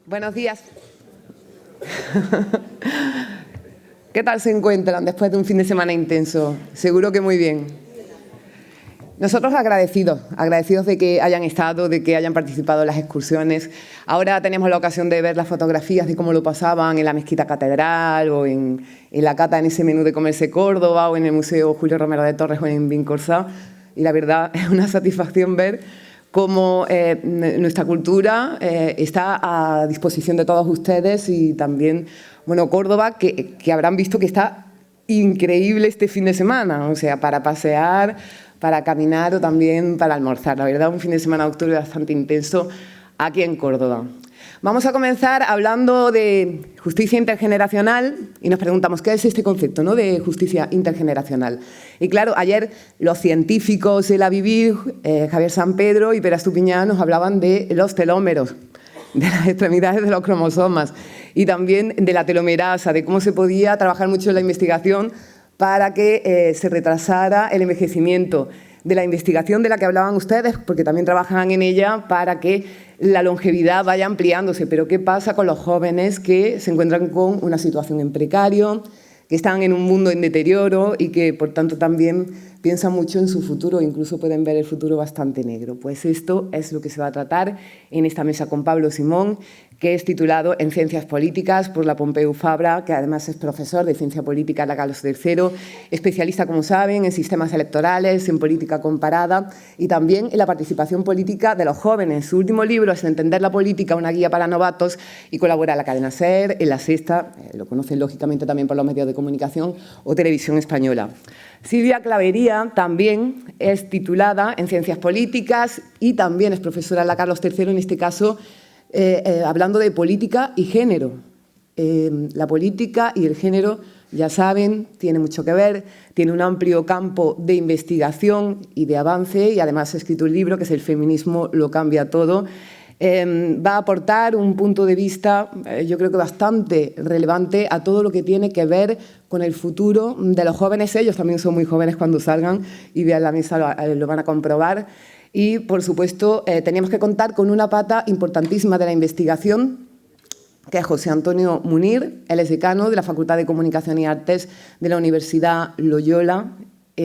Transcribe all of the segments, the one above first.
Buenos días. ¿Qué tal se encuentran después de un fin de semana intenso? Seguro que muy bien. Nosotros agradecidos de que hayan estado, de que hayan participado en las excursiones. Ahora tenemos la ocasión de ver las fotografías de cómo lo pasaban en la Mezquita Catedral o en la cata en ese menú de Comerse Córdoba o en el Museo Julio Romero de Torres o en Vincorsá. Y la verdad es una satisfacción ver cómo nuestra cultura está a disposición de todos ustedes y también, bueno, Córdoba, que habrán visto que está increíble este fin de semana, o sea, para pasear, para caminar o también para almorzar. La verdad, un fin de semana de octubre bastante intenso aquí en Córdoba. Vamos a comenzar hablando de justicia intergeneracional y nos preguntamos qué es este concepto, ¿no?, de justicia intergeneracional. Y claro, ayer los científicos de la Vivir, Javier San Pedro y Pere Estupiñán, nos hablaban de los telómeros, de las extremidades de los cromosomas y también de la telomerasa, de cómo se podía trabajar mucho en la investigación para que se retrasara el envejecimiento, de la investigación de la que hablaban ustedes, porque también trabajan en ella para que la longevidad vaya ampliándose. Pero ¿qué pasa con los jóvenes que se encuentran con una situación en precario, que están en un mundo en deterioro y que, por tanto, también piensan mucho en su futuro, incluso pueden ver el futuro bastante negro? Pues esto es lo que se va a tratar en esta mesa con Pablo Simón, que es titulado en Ciencias Políticas por la Pompeu Fabra, que además es profesor de Ciencia Política en la Carlos III, especialista, como saben, en sistemas electorales, en política comparada y también en la participación política de los jóvenes. Su último libro es Entender la política, una guía para novatos, y colabora en la cadena SER, en La Sexta, lo conocen lógicamente también por los medios de comunicación, o Televisión Española. Silvia Clavería también es titulada en Ciencias Políticas y también es profesora en la Carlos III, en este caso hablando de política y género. La política y el género, ya saben, tiene mucho que ver, tiene un amplio campo de investigación y de avance y además ha escrito un libro que es El feminismo lo cambia todo. Va a aportar un punto de vista, yo creo que bastante relevante a todo lo que tiene que ver con el futuro de los jóvenes. Ellos también son muy jóvenes cuando salgan y vean la mesa, lo van a comprobar. Y, por supuesto, teníamos que contar con una pata importantísima de la investigación, que es José Antonio Munir. Él es decano de la Facultad de Comunicación y Artes de la Universidad Loyola.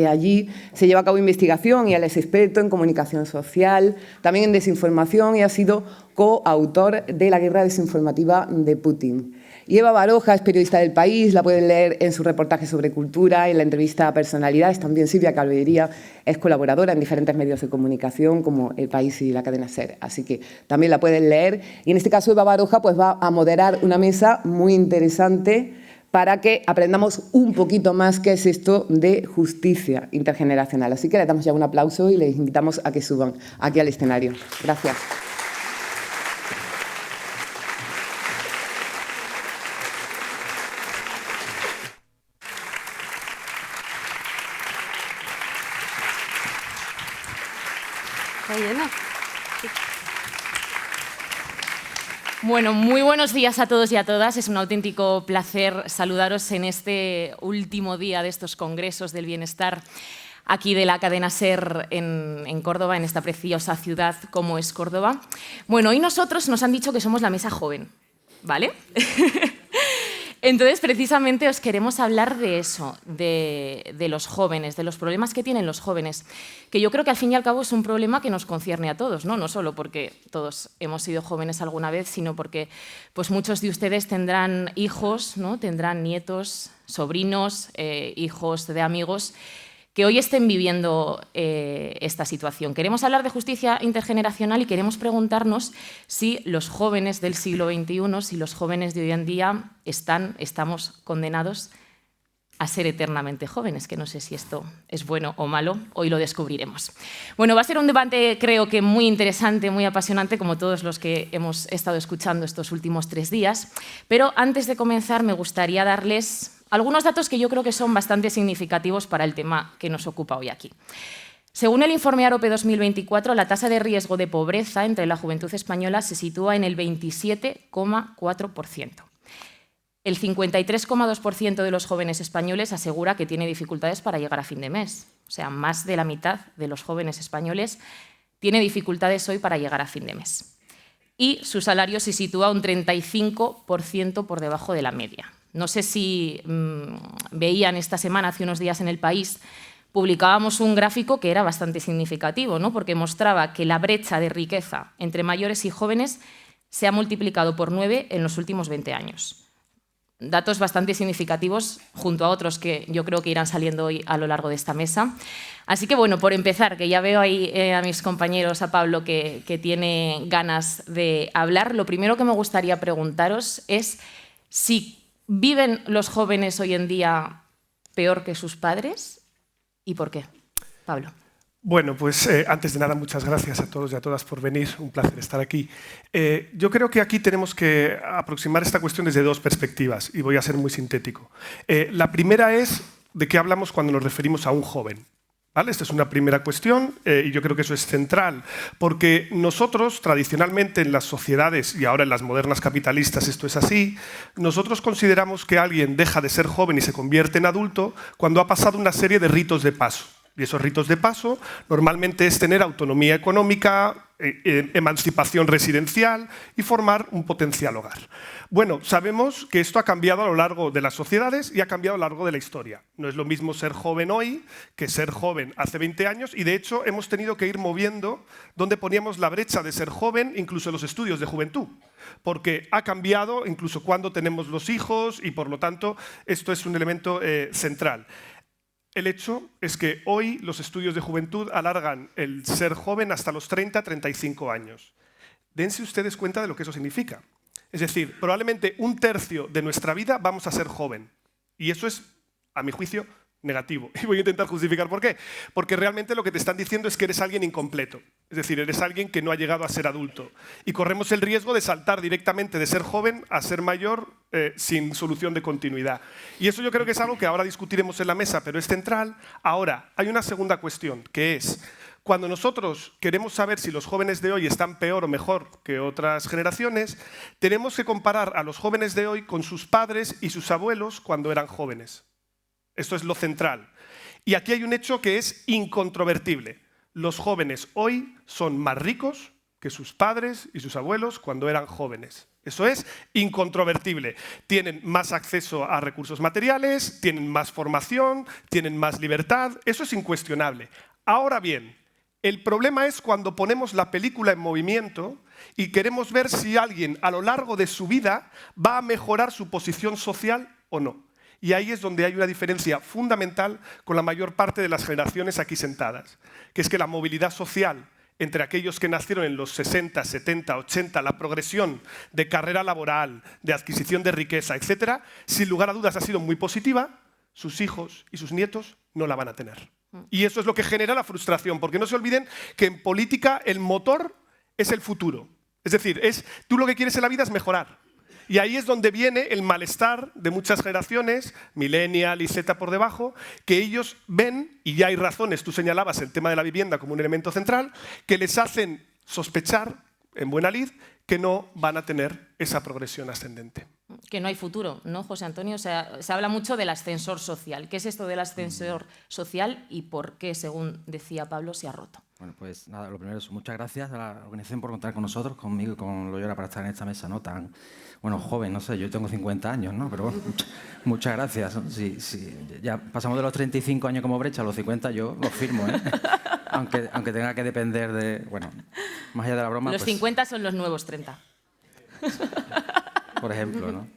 Allí se lleva a cabo investigación y él es experto en comunicación social, también en desinformación, y ha sido coautor de La guerra desinformativa de Putin. Y Eva Baroja es periodista del País, la pueden leer en su reportaje sobre cultura, en la entrevista a personalidades. También Silvia Clavería es colaboradora en diferentes medios de comunicación como El País y la cadena SER, así que también la pueden leer. Y en este caso Eva Baroja pues va a moderar una mesa muy interesante para que aprendamos un poquito más qué es esto de justicia intergeneracional. Así que les damos ya un aplauso y les invitamos a que suban aquí al escenario. Gracias. Bueno, muy buenos días a todos y a todas. Es un auténtico placer saludaros en este último día de estos congresos del bienestar aquí de la cadena SER en Córdoba, en esta preciosa ciudad como es Córdoba. Bueno, hoy nosotros nos han dicho que somos la mesa joven, ¿vale? Entonces, precisamente os queremos hablar de eso, de los jóvenes, de los problemas que tienen los jóvenes, que yo creo que al fin y al cabo es un problema que nos concierne a todos, ¿no? No solo porque todos hemos sido jóvenes alguna vez, sino porque pues, muchos de ustedes tendrán hijos, ¿no? Tendrán nietos, sobrinos, hijos de amigos que hoy estén viviendo esta situación. Queremos hablar de justicia intergeneracional y queremos preguntarnos si los jóvenes del siglo XXI, si los jóvenes de hoy en día estamos condenados a ser eternamente jóvenes, que no sé si esto es bueno o malo, hoy lo descubriremos. Bueno, va a ser un debate creo que muy interesante, muy apasionante, como todos los que hemos estado escuchando estos últimos 3 días, pero antes de comenzar me gustaría darles algunos datos que yo creo que son bastante significativos para el tema que nos ocupa hoy aquí. Según el informe AROPE 2024, la tasa de riesgo de pobreza entre la juventud española se sitúa en el 27,4%. El 53,2% de los jóvenes españoles asegura que tiene dificultades para llegar a fin de mes. O sea, más de la mitad de los jóvenes españoles tiene dificultades hoy para llegar a fin de mes. y su salario se sitúa un 35% por debajo de la media. No sé si veían esta semana, hace unos días en El País, publicábamos un gráfico que era bastante significativo, ¿no? Porque mostraba que la brecha de riqueza entre mayores y jóvenes se ha multiplicado por 9 en los últimos 20 años. Datos bastante significativos junto a otros que yo creo que irán saliendo hoy a lo largo de esta mesa. Así que, bueno, por empezar, que ya veo ahí a mis compañeros, a Pablo, que tiene ganas de hablar, lo primero que me gustaría preguntaros es si viven los jóvenes hoy en día peor que sus padres y por qué. Pablo. Bueno, pues antes de nada, muchas gracias a todos y a todas por venir. Un placer estar aquí. Yo creo que aquí tenemos que aproximar esta cuestión desde dos perspectivas y voy a ser muy sintético. La primera es de qué hablamos cuando nos referimos a un joven. ¿Vale? Esta es una primera cuestión y yo creo que eso es central, porque nosotros tradicionalmente en las sociedades y ahora en las modernas capitalistas esto es así, nosotros consideramos que alguien deja de ser joven y se convierte en adulto cuando ha pasado una serie de ritos de paso. Y esos ritos de paso normalmente es tener autonomía económica, emancipación residencial y formar un potencial hogar. Bueno, sabemos que esto ha cambiado a lo largo de las sociedades y ha cambiado a lo largo de la historia. No es lo mismo ser joven hoy que ser joven hace 20 años y de hecho hemos tenido que ir moviendo donde poníamos la brecha de ser joven, incluso en los estudios de juventud. Porque ha cambiado incluso cuando tenemos los hijos y por lo tanto esto es un elemento central. El hecho es que hoy los estudios de juventud alargan el ser joven hasta los 30-35 años. Dense ustedes cuenta de lo que eso significa. Es decir, probablemente un tercio de nuestra vida vamos a ser joven. Y eso es, a mi juicio, negativo. Y voy a intentar justificar por qué. Porque realmente lo que te están diciendo es que eres alguien incompleto. Es decir, eres alguien que no ha llegado a ser adulto. Y corremos el riesgo de saltar directamente de ser joven a ser mayor sin solución de continuidad. Y eso yo creo que es algo que ahora discutiremos en la mesa, pero es central. Ahora, hay una segunda cuestión, que es, cuando nosotros queremos saber si los jóvenes de hoy están peor o mejor que otras generaciones, tenemos que comparar a los jóvenes de hoy con sus padres y sus abuelos cuando eran jóvenes. Esto es lo central. Y aquí hay un hecho que es incontrovertible. Los jóvenes hoy son más ricos que sus padres y sus abuelos cuando eran jóvenes. Eso es incontrovertible. Tienen más acceso a recursos materiales, tienen más formación, tienen más libertad. Eso es incuestionable. Ahora bien, el problema es cuando ponemos la película en movimiento y queremos ver si alguien a lo largo de su vida va a mejorar su posición social o no. Y ahí es donde hay una diferencia fundamental con la mayor parte de las generaciones aquí sentadas, que es que la movilidad social entre aquellos que nacieron en los 60, 70, 80, la progresión de carrera laboral, de adquisición de riqueza, etc., sin lugar a dudas ha sido muy positiva, sus hijos y sus nietos no la van a tener. Y eso es lo que genera la frustración, porque no se olviden que en política el motor es el futuro. Es decir, tú lo que quieres en la vida es mejorar. Y ahí es donde viene el malestar de muchas generaciones, millennial y Z por debajo, que ellos ven, y ya hay razones, tú señalabas el tema de la vivienda como un elemento central, que les hacen sospechar, en buena lid, que no van a tener esa progresión ascendente. Que no hay futuro, ¿no, José Antonio? O sea, se habla mucho del ascensor social. ¿Qué es esto del ascensor social y por qué, según decía Pablo, se ha roto? Bueno, pues nada, lo primero es muchas gracias a la organización por contar con nosotros, conmigo y con Loyola para estar en esta mesa, ¿no? Tan, bueno, joven, no sé, yo tengo 50 años, ¿no? Pero bueno, muchas gracias. Sí, ya pasamos de los 35 años como brecha a los 50, yo lo firmo, ¿eh? aunque tenga que depender de, bueno, más allá de la broma. Los 50 son los nuevos 30. Por ejemplo, ¿no?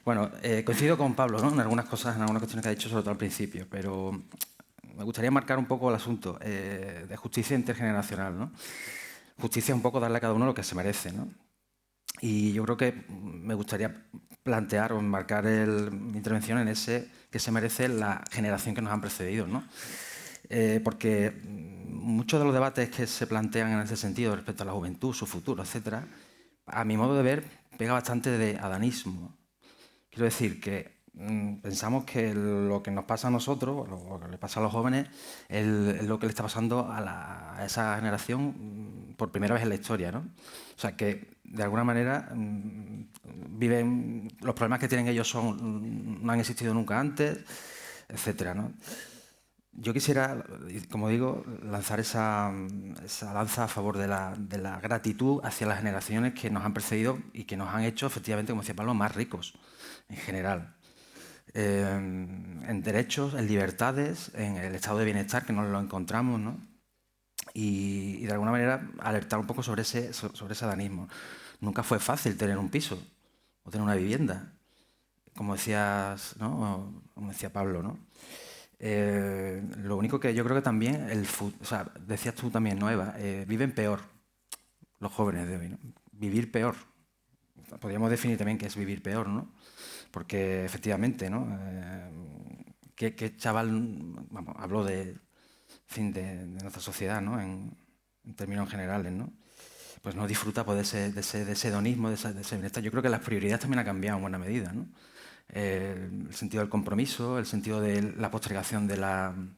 Bueno, coincido con Pablo, ¿no? En algunas cosas, en algunas cuestiones que ha dicho, sobre todo al principio, pero me gustaría marcar un poco el asunto de justicia intergeneracional, ¿no? Justicia un poco darle a cada uno lo que se merece, ¿no? Y yo creo que me gustaría plantear o enmarcar mi intervención en ese que se merece la generación que nos han precedido, ¿no? Porque muchos de los debates que se plantean en ese sentido respecto a la juventud, su futuro, etcétera, a mi modo de ver, pega bastante de adanismo. Quiero decir que pensamos que lo que nos pasa a nosotros, lo que le pasa a los jóvenes, es lo que le está pasando a esa generación por primera vez en la historia, ¿no? O sea, que de alguna manera viven, los problemas que tienen ellos no han existido nunca antes, etcétera, ¿no? Yo quisiera, como digo, lanzar esa lanza a favor de la gratitud hacia las generaciones que nos han precedido y que nos han hecho, efectivamente, como decía Pablo, más ricos en general. En derechos, en libertades, en el estado de bienestar que nos lo encontramos, ¿no? Y de alguna manera alertar un poco sobre ese adanismo. Nunca fue fácil tener un piso o tener una vivienda, como decías, ¿no? Como decía Pablo, ¿no? Lo único que yo creo que también, o sea, decías tú también, ¿no, Eva? Viven peor los jóvenes de hoy, ¿no? Vivir peor. Podríamos definir también qué es vivir peor, ¿no? Porque efectivamente, ¿no? ¿Qué chaval, vamos, hablo de nuestra sociedad, ¿no? En términos generales, ¿no? Pues no disfruta pues, de ese hedonismo, de ese bienestar. Yo creo que las prioridades también han cambiado en buena medida, ¿no? El sentido del compromiso, el sentido de la postergación en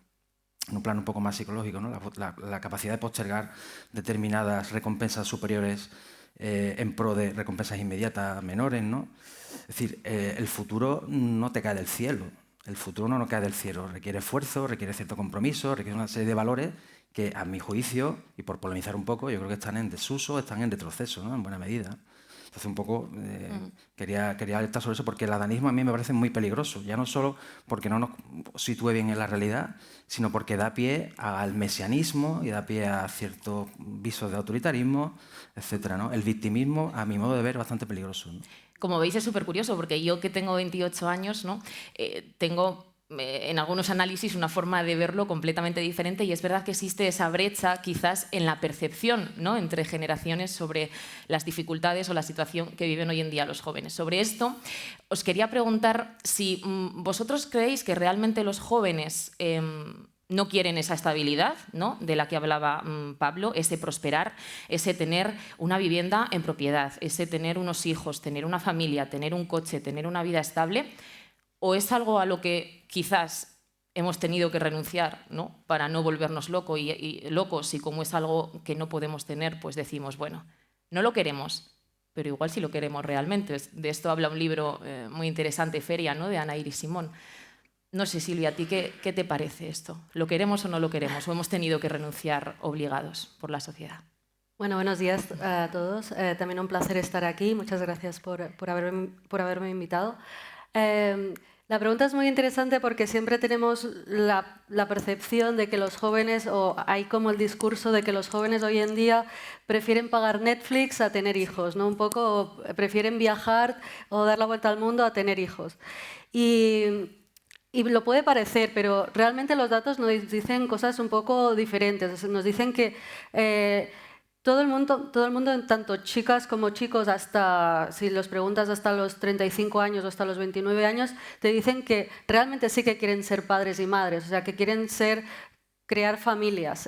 un plano un poco más psicológico, ¿no? La capacidad de postergar determinadas recompensas superiores en pro de recompensas inmediatas menores, ¿no? Es decir, el futuro no te cae del cielo, el futuro no cae del cielo, requiere esfuerzo, requiere cierto compromiso, requiere una serie de valores que, a mi juicio, y por polemizar un poco, yo creo que están en desuso, están en retroceso, ¿no? En buena medida. Entonces, un poco quería alertar sobre eso, porque el adanismo a mí me parece muy peligroso, ya no solo porque no nos sitúe bien en la realidad, sino porque da pie al mesianismo y da pie a ciertos visos de autoritarismo, etcétera, ¿no? El victimismo, a mi modo de ver, es bastante peligroso, ¿no? Como veis, es súper curioso, porque yo que tengo 28 años, ¿no? Tengo en algunos análisis una forma de verlo completamente diferente, y es verdad que existe esa brecha quizás en la percepción, ¿no? Entre generaciones sobre las dificultades o la situación que viven hoy en día los jóvenes. Sobre esto os quería preguntar si vosotros creéis que realmente los jóvenes no quieren esa estabilidad, ¿no? De la que hablaba Pablo, ese prosperar, ese tener una vivienda en propiedad, ese tener unos hijos, tener una familia, tener un coche, tener una vida estable, o es algo a lo que quizás hemos tenido que renunciar, ¿no? Para no volvernos locos, y como es algo que no podemos tener, pues decimos, bueno, no lo queremos, pero igual sí lo queremos realmente. De esto habla un libro muy interesante, Feria, ¿no? De Ana Iris Simón. No sé, Silvia, ¿a ti qué te parece esto? ¿Lo queremos o no lo queremos? ¿O hemos tenido que renunciar obligados por la sociedad? Bueno, buenos días a todos. También un placer estar aquí. Muchas gracias por haberme invitado. La pregunta es muy interesante porque siempre tenemos la percepción de que los jóvenes, o hay como el discurso de que los jóvenes hoy en día prefieren pagar Netflix a tener hijos, ¿no? Un poco prefieren viajar o dar la vuelta al mundo a tener hijos. Y lo puede parecer, pero realmente los datos nos dicen cosas un poco diferentes. Nos dicen que todo el mundo, tanto chicas como chicos, hasta, si los preguntas hasta los 35 años o hasta los 29 años, te dicen que realmente sí que quieren ser padres y madres, o sea, que quieren crear familias.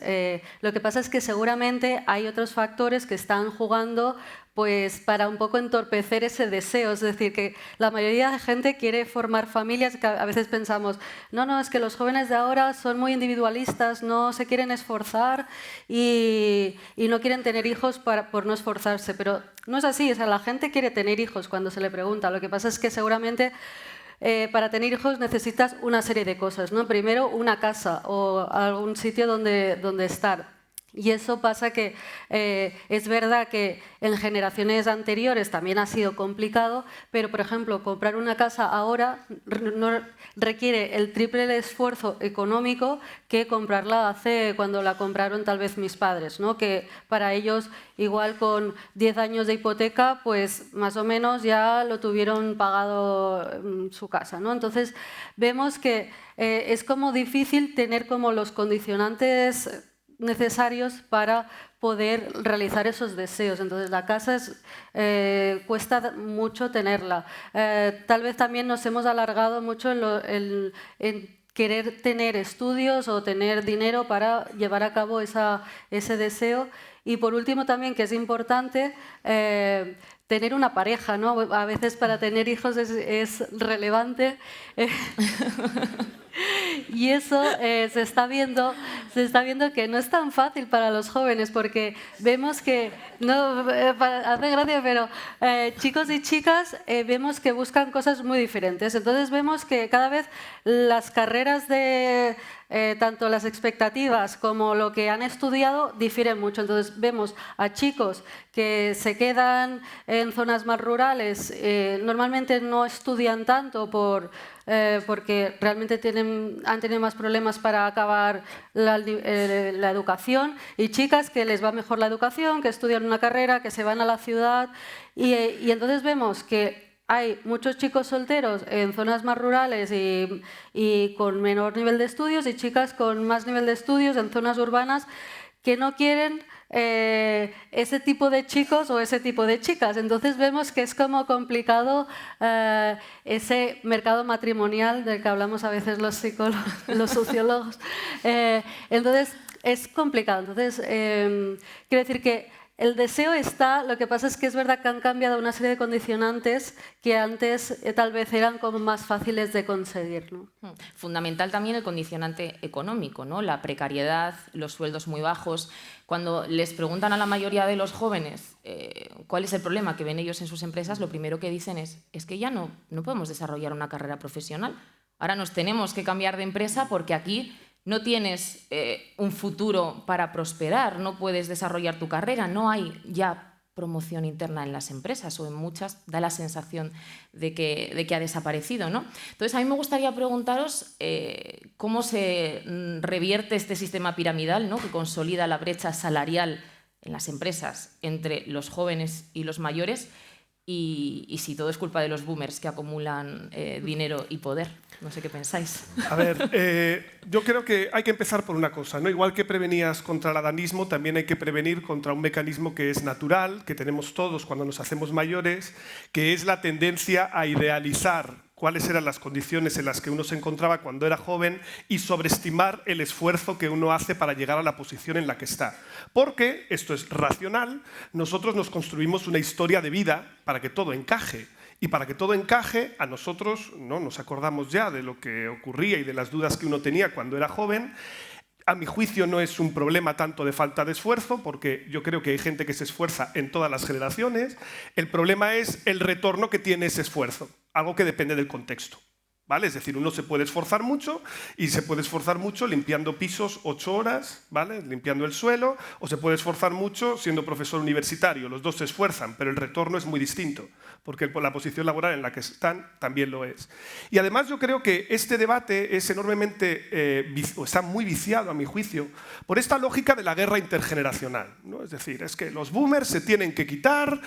Lo que pasa es que seguramente hay otros factores que están jugando pues para un poco entorpecer ese deseo. Es decir, que la mayoría de gente quiere formar familias, que a veces pensamos, no, es que los jóvenes de ahora son muy individualistas, no se quieren esforzar y no quieren tener hijos por no esforzarse. Pero no es así, o sea, la gente quiere tener hijos cuando se le pregunta. Lo que pasa es que seguramente para tener hijos necesitas una serie de cosas, ¿no? Primero, una casa o algún sitio donde estar. Y eso pasa que es verdad que en generaciones anteriores también ha sido complicado, pero, por ejemplo, comprar una casa ahora no requiere el triple de esfuerzo económico que comprarla cuando la compraron tal vez mis padres, ¿no? Que para ellos, igual con 10 años de hipoteca, pues más o menos ya lo tuvieron pagado su casa, ¿no? Entonces, vemos que es como difícil tener como los condicionantes necesarios para poder realizar esos deseos. Entonces la casa cuesta mucho tenerla. Tal vez también nos hemos alargado mucho en querer tener estudios o tener dinero para llevar a cabo ese deseo. Y por último también, que es importante, tener una pareja, ¿no? A veces para tener hijos es relevante. Y eso se está viendo que no es tan fácil para los jóvenes, porque vemos que, no hace gracia, pero chicos y chicas vemos que buscan cosas muy diferentes. Entonces vemos que cada vez las carreras de tanto las expectativas como lo que han estudiado difieren mucho. Entonces vemos a chicos que se quedan en zonas más rurales, normalmente no estudian tanto porque realmente han tenido más problemas para acabar la educación, y chicas que les va mejor la educación, que estudian una carrera, que se van a la ciudad, y entonces vemos que hay muchos chicos solteros en zonas más rurales y con menor nivel de estudios, y chicas con más nivel de estudios en zonas urbanas que no quieren ese tipo de chicos o ese tipo de chicas. Entonces vemos que es como complicado ese mercado matrimonial del que hablamos a veces los psicólogos, los sociólogos. Entonces es complicado. Entonces quiero decir que el deseo está, lo que pasa es que es verdad que han cambiado una serie de condicionantes que antes tal vez eran como más fáciles de conseguir, ¿no? Fundamental también el condicionante económico, ¿no? La precariedad, los sueldos muy bajos. Cuando les preguntan a la mayoría de los jóvenes cuál es el problema que ven ellos en sus empresas, lo primero que dicen es que ya no podemos desarrollar una carrera profesional. Ahora nos tenemos que cambiar de empresa porque aquí no tienes un futuro para prosperar, no puedes desarrollar tu carrera, no hay ya promoción interna en las empresas, o en muchas da la sensación de que ha desaparecido, ¿no? Entonces, a mí me gustaría preguntaros cómo se revierte este sistema piramidal, ¿no?, que consolida la brecha salarial en las empresas entre los jóvenes y los mayores, y si todo es culpa de los boomers que acumulan dinero y poder. No sé qué pensáis. A ver, yo creo que hay que empezar por una cosa, ¿no? Igual que prevenías contra el adanismo, también hay que prevenir contra un mecanismo que es natural, que tenemos todos cuando nos hacemos mayores, que es la tendencia a idealizar cuáles eran las condiciones en las que uno se encontraba cuando era joven y sobreestimar el esfuerzo que uno hace para llegar a la posición en la que está. Porque, esto es racional, nosotros nos construimos una historia de vida para que todo encaje. Y para que todo encaje, a nosotros no nos acordamos ya de lo que ocurría y de las dudas que uno tenía cuando era joven. A mi juicio no es un problema tanto de falta de esfuerzo, porque yo creo que hay gente que se esfuerza en todas las generaciones. El problema es el retorno que tiene ese esfuerzo, algo que depende del contexto, ¿vale? Es decir, uno se puede esforzar mucho, y se puede esforzar mucho limpiando pisos 8 horas, ¿vale?, limpiando el suelo, o se puede esforzar mucho siendo profesor universitario. Los dos se esfuerzan, pero el retorno es muy distinto, porque la posición laboral en la que están también lo es. Y además yo creo que este debate es enormemente, está muy viciado, a mi juicio, por esta lógica de la guerra intergeneracional, ¿no? Es decir, es que los boomers se tienen que quitar,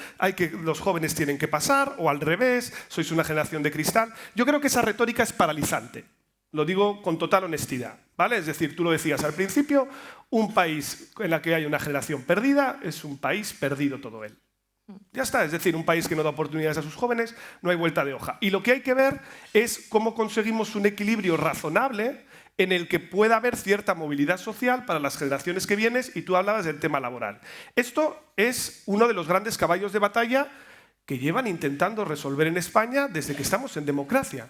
los jóvenes tienen que pasar, o al revés, sois una generación de cristal. Yo creo que esa retórica es paralizante. Lo digo con total honestidad, ¿vale? Es decir, tú lo decías al principio, un país en el que hay una generación perdida es un país perdido todo él. Ya está, es decir, un país que no da oportunidades a sus jóvenes, no hay vuelta de hoja. Y lo que hay que ver es cómo conseguimos un equilibrio razonable en el que pueda haber cierta movilidad social para las generaciones que vienen, y tú hablabas del tema laboral. Esto es uno de los grandes caballos de batalla que llevan intentando resolver en España desde que estamos en democracia.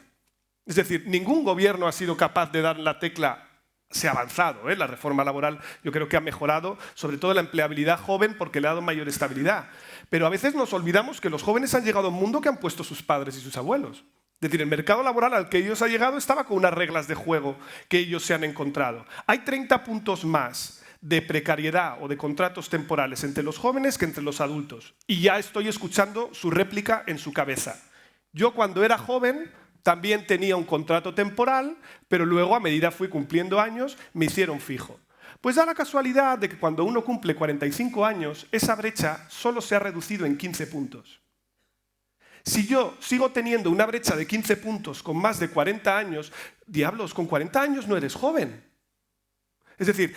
Es decir, ningún gobierno ha sido capaz de dar la tecla. Se ha avanzado, ¿eh? La reforma laboral yo creo que ha mejorado, sobre todo la empleabilidad joven, porque le ha dado mayor estabilidad. Pero a veces nos olvidamos que los jóvenes han llegado a un mundo que han puesto sus padres y sus abuelos. Es decir, el mercado laboral al que ellos han llegado estaba con unas reglas de juego que ellos se han encontrado. Hay 30 puntos más de precariedad o de contratos temporales entre los jóvenes que entre los adultos. Y ya estoy escuchando su réplica en su cabeza. Yo cuando era joven también tenía un contrato temporal, pero luego a medida fui cumpliendo años me hicieron fijo. Pues da la casualidad de que cuando uno cumple 45 años, esa brecha solo se ha reducido en 15 puntos. Si yo sigo teniendo una brecha de 15 puntos con más de 40 años, diablos, con 40 años no eres joven. Es decir,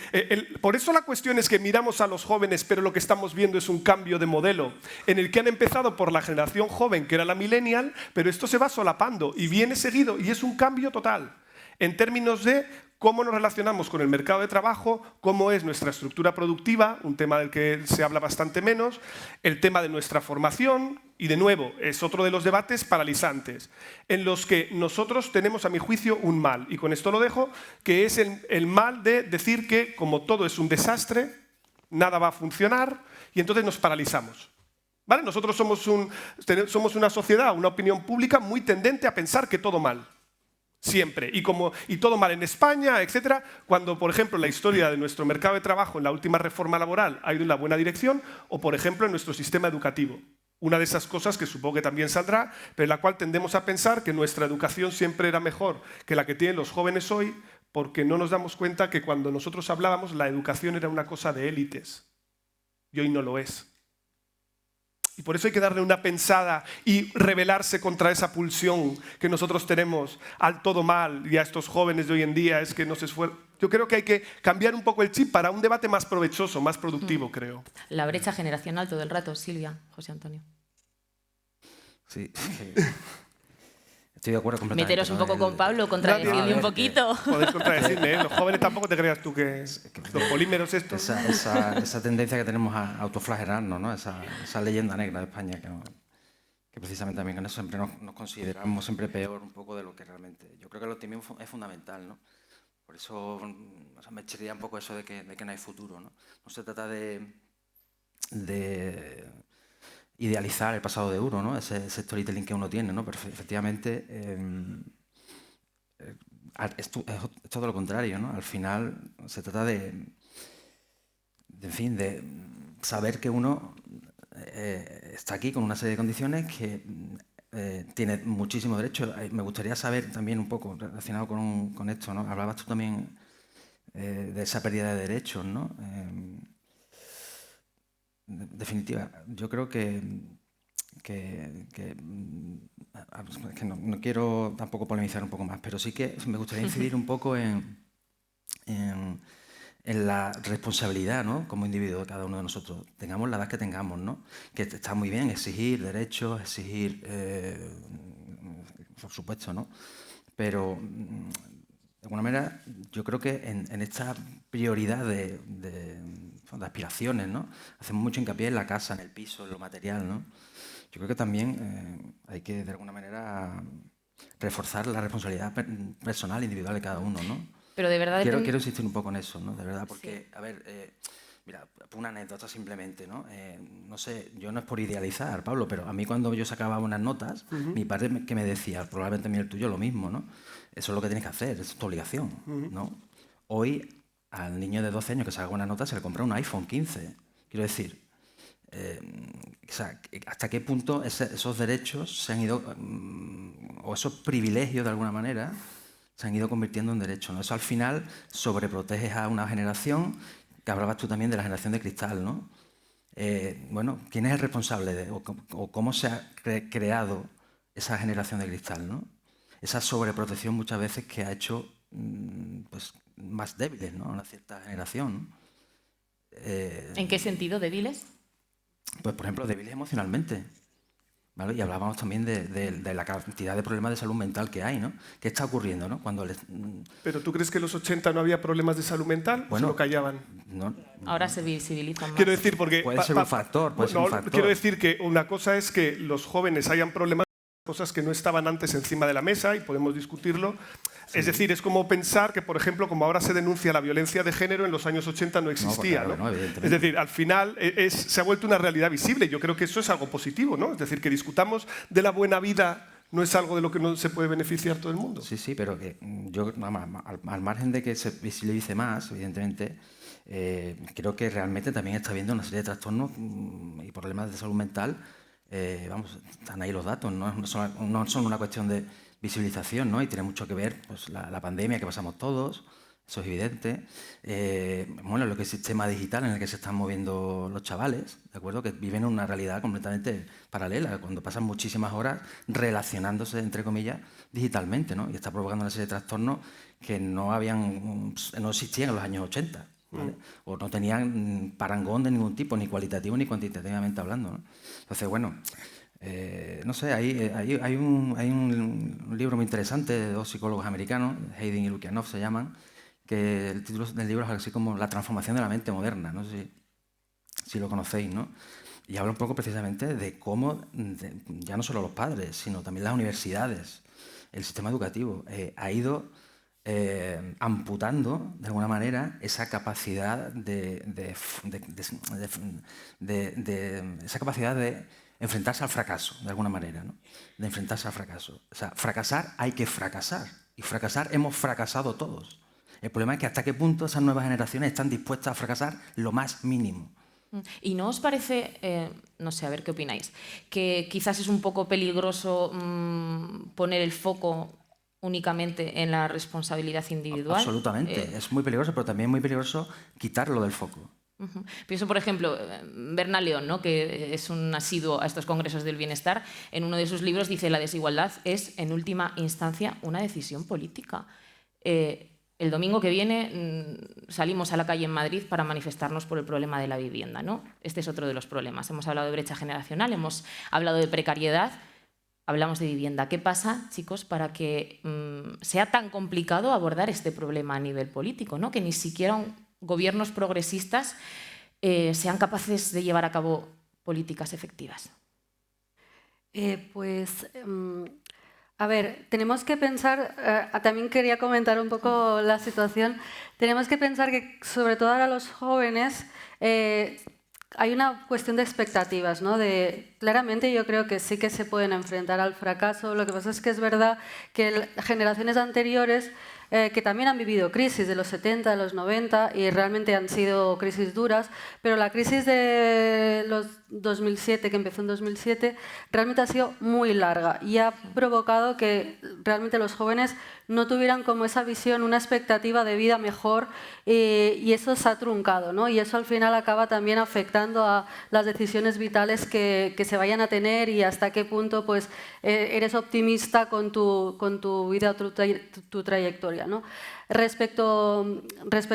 por eso la cuestión es que miramos a los jóvenes, pero lo que estamos viendo es un cambio de modelo, en el que han empezado por la generación joven, que era la millennial, pero esto se va solapando y viene seguido, y es un cambio total, en términos de cómo nos relacionamos con el mercado de trabajo, cómo es nuestra estructura productiva, un tema del que se habla bastante menos, el tema de nuestra formación, y de nuevo, es otro de los debates paralizantes, en los que nosotros tenemos, a mi juicio, un mal, y con esto lo dejo, que es el mal de decir que, como todo es un desastre, nada va a funcionar, y entonces nos paralizamos. ¿Vale? Nosotros somos una sociedad, una opinión pública muy tendente a pensar que todo mal. Siempre. Y todo mal en España, etcétera, cuando, por ejemplo, la historia de nuestro mercado de trabajo en la última reforma laboral ha ido en la buena dirección, o, por ejemplo, en nuestro sistema educativo. Una de esas cosas que supongo que también saldrá, pero en la cual tendemos a pensar que nuestra educación siempre era mejor que la que tienen los jóvenes hoy, porque no nos damos cuenta que cuando nosotros hablábamos la educación era una cosa de élites, y hoy no lo es. Y por eso hay que darle una pensada y rebelarse contra esa pulsión que nosotros tenemos al todo mal, y a estos jóvenes de hoy en día es que no se esfuerzan. Yo creo que hay que cambiar un poco el chip para un debate más provechoso, más productivo, creo. La brecha generacional todo el rato, Silvia, José Antonio. Sí, estoy de acuerdo completamente. Meteros un poco con Pablo, contradecirle un poquito. Podéis contradecirme, ¿eh? Los jóvenes tampoco te creas tú que los polímeros estos... Esa tendencia que tenemos a autoflagelarnos, ¿no? Esa leyenda negra de España, que precisamente también con eso siempre nos consideramos siempre peor un poco de lo que realmente... Yo creo que el optimismo es fundamental, ¿no? Por eso me chirría un poco eso de que no hay futuro, ¿no? No se trata de idealizar el pasado de uno, ¿no? Ese storytelling que uno tiene, ¿no? Pero efectivamente es todo lo contrario, ¿no? Al final se trata de saber que uno está aquí con una serie de condiciones que tiene muchísimos derechos. Me gustaría saber también un poco relacionado con esto, ¿no? Hablabas tú también de esa pérdida de derechos, ¿no? En definitiva, yo creo que no quiero tampoco polemizar un poco más, pero sí que me gustaría incidir un poco en la responsabilidad, ¿no? Como individuo de cada uno de nosotros, tengamos la edad que tengamos, ¿no? Que está muy bien exigir derechos, exigir, por supuesto, ¿no? Pero de alguna manera yo creo que en esta prioridad de aspiraciones, ¿no? Hacemos mucho hincapié en la casa, en el piso, en lo material, ¿no? Yo creo que también hay que, de alguna manera, reforzar la responsabilidad personal, individual de cada uno, ¿no? Pero de verdad... Quiero insistir un poco en eso, ¿no? De verdad, porque, sí. A ver, mira, una anécdota simplemente, ¿no? No sé, yo no es por idealizar, Pablo, pero a mí cuando yo sacaba unas notas, mi padre que me decía, probablemente a mí el tuyo lo mismo, ¿no? Eso es lo que tienes que hacer, es tu obligación, ¿no? Hoy, al niño de 12 años que saca una nota se le compra un iPhone 15. Quiero decir, o sea, ¿hasta qué punto esos derechos se han ido, o esos privilegios de alguna manera, se han ido convirtiendo en derechos, ¿no? Eso al final sobreproteges a una generación, que hablabas tú también de la generación de cristal, ¿no? Bueno, ¿quién es el responsable o cómo se ha creado esa generación de cristal, ¿no? Esa sobreprotección muchas veces que ha hecho pues, más débiles, ¿no? A una cierta generación. ¿En qué sentido débiles? Pues, por ejemplo, débiles emocionalmente, ¿vale? Y hablábamos también de la cantidad de problemas de salud mental que hay, ¿no? ¿Qué está ocurriendo, no? ¿Pero tú crees que en los 80 no había problemas de salud mental? Bueno, ¿O se lo callaban? No. Ahora se visibilizan más. Quiero decir, porque... Puede ser un factor, Quiero decir que una cosa es que los jóvenes hayan problemas, cosas que no estaban antes encima de la mesa y podemos discutirlo. Sí. Es decir, es como pensar que, por ejemplo, como ahora se denuncia la violencia de género, en los años 80 no existía, ¿no? No, es decir, al final se ha vuelto una realidad visible. Yo creo que eso es algo positivo, ¿no? Es decir, que discutamos de la buena vida no es algo de lo que no se puede beneficiar todo el mundo. Sí, sí, pero que yo, al margen de que se visibilice más, evidentemente, creo que realmente también está habiendo una serie de trastornos y problemas de salud mental. Vamos, están ahí los datos, no son una cuestión de visibilización, ¿no? Y tiene mucho que ver pues, la pandemia que pasamos todos, eso es evidente. Bueno, lo que es el sistema digital en el que se están moviendo los chavales, ¿de acuerdo? Que viven una realidad completamente paralela, cuando pasan muchísimas horas relacionándose, entre comillas, digitalmente, ¿no? Y está provocando una serie de trastornos que no existían en los años 80, ¿vale? O no tenían parangón de ningún tipo, ni cualitativo ni cuantitativamente hablando, ¿no? Entonces, bueno, no sé, hay un libro muy interesante de dos psicólogos americanos, Hayden y Lukianoff se llaman, que el título del libro es algo así como La transformación de la mente moderna, no sé si lo conocéis, ¿no? Y habla un poco precisamente de cómo, ya no solo los padres, sino también las universidades, el sistema educativo, ha ido amputando, de alguna manera, esa capacidad esa capacidad de enfrentarse al fracaso, de alguna manera, ¿no? De enfrentarse al fracaso. O sea, fracasar hay que fracasar. Y fracasar, hemos fracasado todos. El problema es que hasta qué punto esas nuevas generaciones están dispuestas a fracasar lo más mínimo. ¿Y no os parece, no sé, a ver qué opináis, que quizás es un poco peligroso poner el foco únicamente en la responsabilidad individual? Absolutamente, es muy peligroso, pero también es muy peligroso quitarlo del foco. Pienso, por ejemplo, Bernal León, ¿no?, que es un asiduo a estos congresos del bienestar, en uno de sus libros dice: la desigualdad es, en última instancia, una decisión política. El domingo que viene salimos a la calle en Madrid para manifestarnos por el problema de la vivienda, ¿no? Este es otro de los problemas. Hemos hablado de brecha generacional, hemos hablado de precariedad, hablamos de vivienda. ¿Qué pasa, chicos, para que sea tan complicado abordar este problema a nivel político, ¿no?, que ni siquiera gobiernos progresistas sean capaces de llevar a cabo políticas efectivas? A ver, tenemos que pensar, también quería comentar un poco la situación, tenemos que pensar que sobre todo ahora los jóvenes hay una cuestión de expectativas, ¿no? Claramente yo creo que sí que se pueden enfrentar al fracaso, lo que pasa es que es verdad que generaciones anteriores que también han vivido crisis de los 70, de los 90 y realmente han sido crisis duras, pero la crisis de los 2007, que empezó en 2007, realmente ha sido muy larga y ha provocado que realmente los jóvenes no tuvieran como esa visión, una expectativa de vida mejor y eso se ha truncado, ¿no? Y eso al final acaba también afectando a las decisiones vitales que se vayan a tener y hasta qué punto pues, eres optimista con tu vida o tu trayectoria, ¿no? Respecto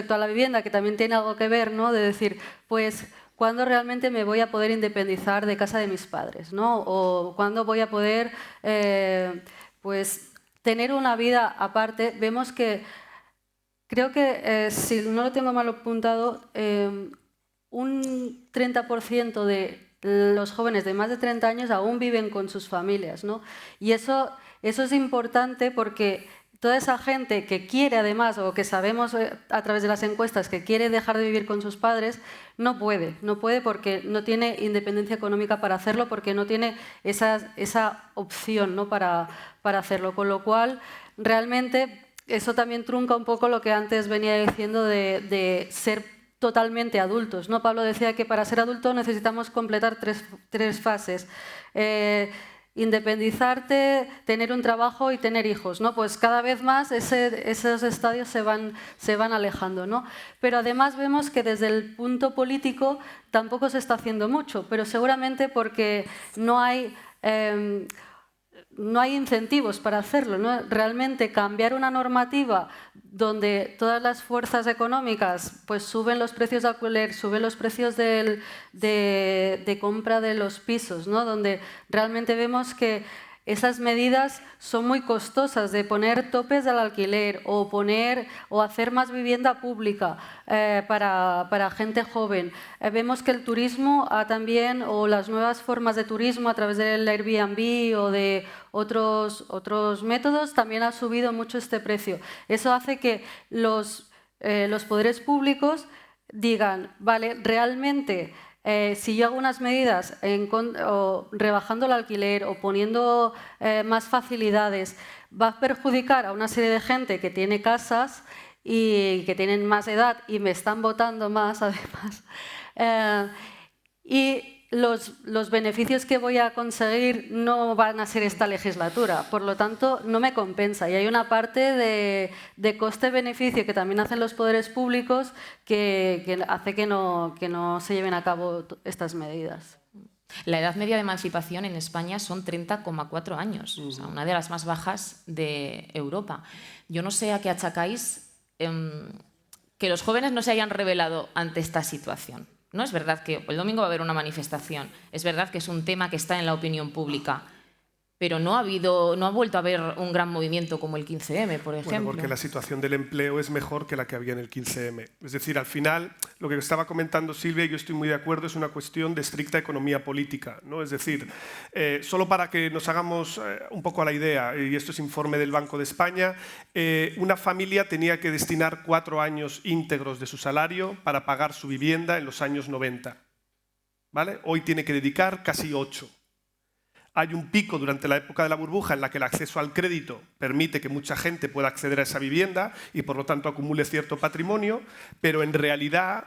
a la vivienda, que también tiene algo que ver, ¿no?, de decir, pues, ¿cuándo realmente me voy a poder independizar de casa de mis padres, ¿no? O ¿cuándo voy a poder pues, tener una vida aparte? Vemos que, creo que, si no lo tengo mal apuntado, un 30% de los jóvenes de más de 30 años aún viven con sus familias, ¿no? Y eso es importante porque toda esa gente que quiere además, o que sabemos a través de las encuestas que quiere dejar de vivir con sus padres, no puede porque no tiene independencia económica para hacerlo, porque no tiene esa opción, ¿no?, para hacerlo. Con lo cual, realmente, eso también trunca un poco lo que antes venía diciendo de ser totalmente adultos, ¿no? Pablo decía que para ser adulto necesitamos completar tres fases. Independizarte, tener un trabajo y tener hijos, ¿no? Pues cada vez más esos estadios se van alejando, ¿no? Pero además vemos que desde el punto político tampoco se está haciendo mucho, pero seguramente porque no hay incentivos para hacerlo, ¿no? Realmente cambiar una normativa donde todas las fuerzas económicas pues, suben los precios de alquiler, suben los precios de compra de los pisos, ¿no?, donde realmente vemos que esas medidas son muy costosas, de poner topes al alquiler o hacer más vivienda pública para gente joven. Vemos que el turismo también, o las nuevas formas de turismo a través del Airbnb o de otros métodos, también ha subido mucho este precio. Eso hace que los poderes públicos digan, vale, realmente si yo hago unas medidas o rebajando el alquiler o poniendo más facilidades, va a perjudicar a una serie de gente que tiene casas y que tienen más edad y me están votando más además. Y los beneficios que voy a conseguir no van a ser esta legislatura, por lo tanto no me compensa. Y hay una parte de coste-beneficio que también hacen los poderes públicos que hace que no se lleven a cabo estas medidas. La edad media de emancipación en España son 30,4 años, o sea, una de las más bajas de Europa. Yo no sé a qué achacáis que los jóvenes no se hayan rebelado ante esta situación. No es verdad que el domingo va a haber una manifestación, es verdad que es un tema que está en la opinión pública, pero no ha vuelto a haber un gran movimiento como el 15M, por ejemplo. Bueno, porque la situación del empleo es mejor que la que había en el 15M. Es decir, al final, lo que estaba comentando Silvia, y yo estoy muy de acuerdo, es una cuestión de estricta economía política, ¿no? Es decir, solo para que nos hagamos un poco a la idea, y esto es informe del Banco de España, una familia tenía que destinar 4 años íntegros de su salario para pagar su vivienda en los años 90. ¿Vale? Hoy tiene que dedicar casi 8. hay un pico durante la época de la burbuja en la que el acceso al crédito permite que mucha gente pueda acceder a esa vivienda y por lo tanto acumule cierto patrimonio, pero en realidad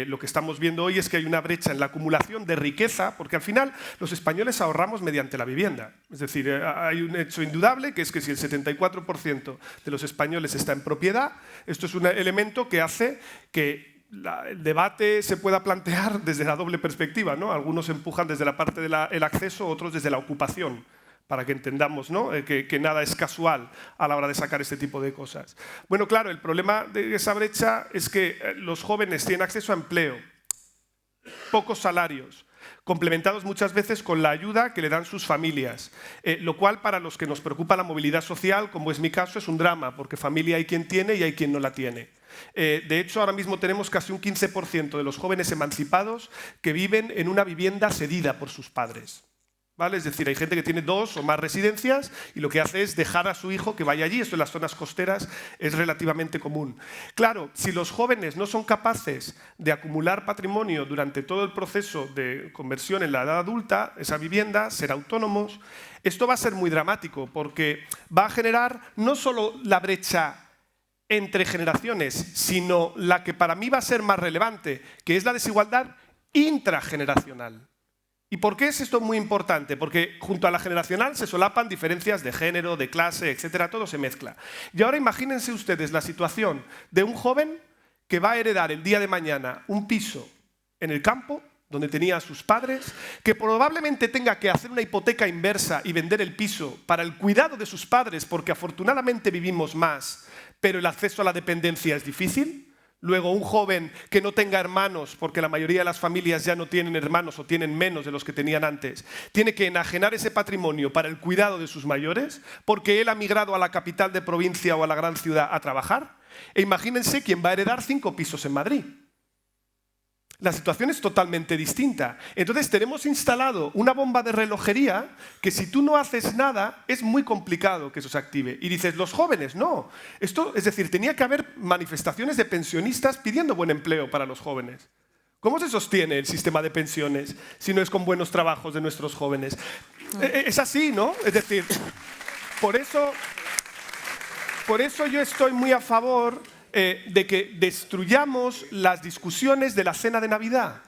lo que estamos viendo hoy es que hay una brecha en la acumulación de riqueza, porque al final los españoles ahorramos mediante la vivienda. Es decir, hay un hecho indudable, que es que si el 74% de los españoles está en propiedad, esto es un elemento que hace que el debate se pueda plantear desde la doble perspectiva, ¿no? Algunos empujan desde la parte del acceso, otros desde la ocupación, para que entendamos, ¿no? que nada es casual a la hora de sacar este tipo de cosas. Bueno, claro, el problema de esa brecha es que los jóvenes tienen acceso a empleo, pocos salarios, complementados muchas veces con la ayuda que le dan sus familias, lo cual para los que nos preocupa la movilidad social, como es mi caso, es un drama, porque familia hay quien tiene y hay quien no la tiene. De hecho, ahora mismo tenemos casi un 15% de los jóvenes emancipados que viven en una vivienda cedida por sus padres. ¿Vale? Es decir, hay gente que tiene 2 o más residencias y lo que hace es dejar a su hijo que vaya allí. Esto en las zonas costeras es relativamente común. Claro, si los jóvenes no son capaces de acumular patrimonio durante todo el proceso de conversión en la edad adulta, esa vivienda, ser autónomos, esto va a ser muy dramático porque va a generar no solo la brecha entre generaciones, sino la que para mí va a ser más relevante, que es la desigualdad intrageneracional. ¿Y por qué es esto muy importante? Porque junto a la generacional se solapan diferencias de género, de clase, etcétera, todo se mezcla. Y ahora imagínense ustedes la situación de un joven que va a heredar el día de mañana un piso en el campo, donde tenía a sus padres, que probablemente tenga que hacer una hipoteca inversa y vender el piso para el cuidado de sus padres, porque afortunadamente vivimos más, pero el acceso a la dependencia es difícil. Luego, un joven que no tenga hermanos, porque la mayoría de las familias ya no tienen hermanos o tienen menos de los que tenían antes, tiene que enajenar ese patrimonio para el cuidado de sus mayores, porque él ha migrado a la capital de provincia o a la gran ciudad a trabajar. E imagínense quién va a heredar 5 pisos en Madrid. La situación es totalmente distinta. Entonces tenemos instalado una bomba de relojería que si tú no haces nada es muy complicado que eso se active. Y dices, los jóvenes, no. Esto, es decir, tenía que haber manifestaciones de pensionistas pidiendo buen empleo para los jóvenes. ¿Cómo se sostiene el sistema de pensiones si no es con buenos trabajos de nuestros jóvenes? Es así, ¿no? Es decir, por eso yo estoy muy a favor de que destruyamos las discusiones de la cena de Navidad.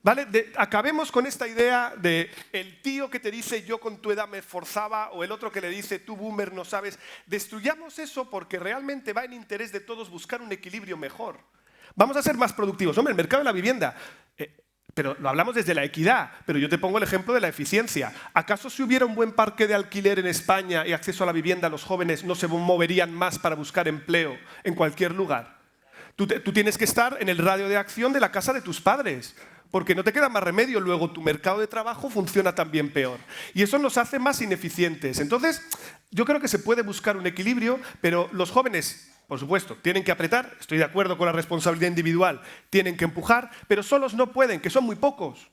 ¿Vale? Acabemos con esta idea de el tío que te dice yo con tu edad me esforzaba o el otro que le dice tú boomer no sabes. Destruyamos eso porque realmente va en interés de todos buscar un equilibrio mejor. Vamos a ser más productivos. Hombre, el mercado de la vivienda... pero lo hablamos desde la equidad, pero yo te pongo el ejemplo de la eficiencia. ¿Acaso si hubiera un buen parque de alquiler en España y acceso a la vivienda, los jóvenes no se moverían más para buscar empleo en cualquier lugar? Tú tienes que estar en el radio de acción de la casa de tus padres, porque no te queda más remedio, luego tu mercado de trabajo funciona también peor. Y eso nos hace más ineficientes. Entonces, yo creo que se puede buscar un equilibrio, pero los jóvenes... Por supuesto, tienen que apretar, estoy de acuerdo con la responsabilidad individual, tienen que empujar, pero solos no pueden, que son muy pocos.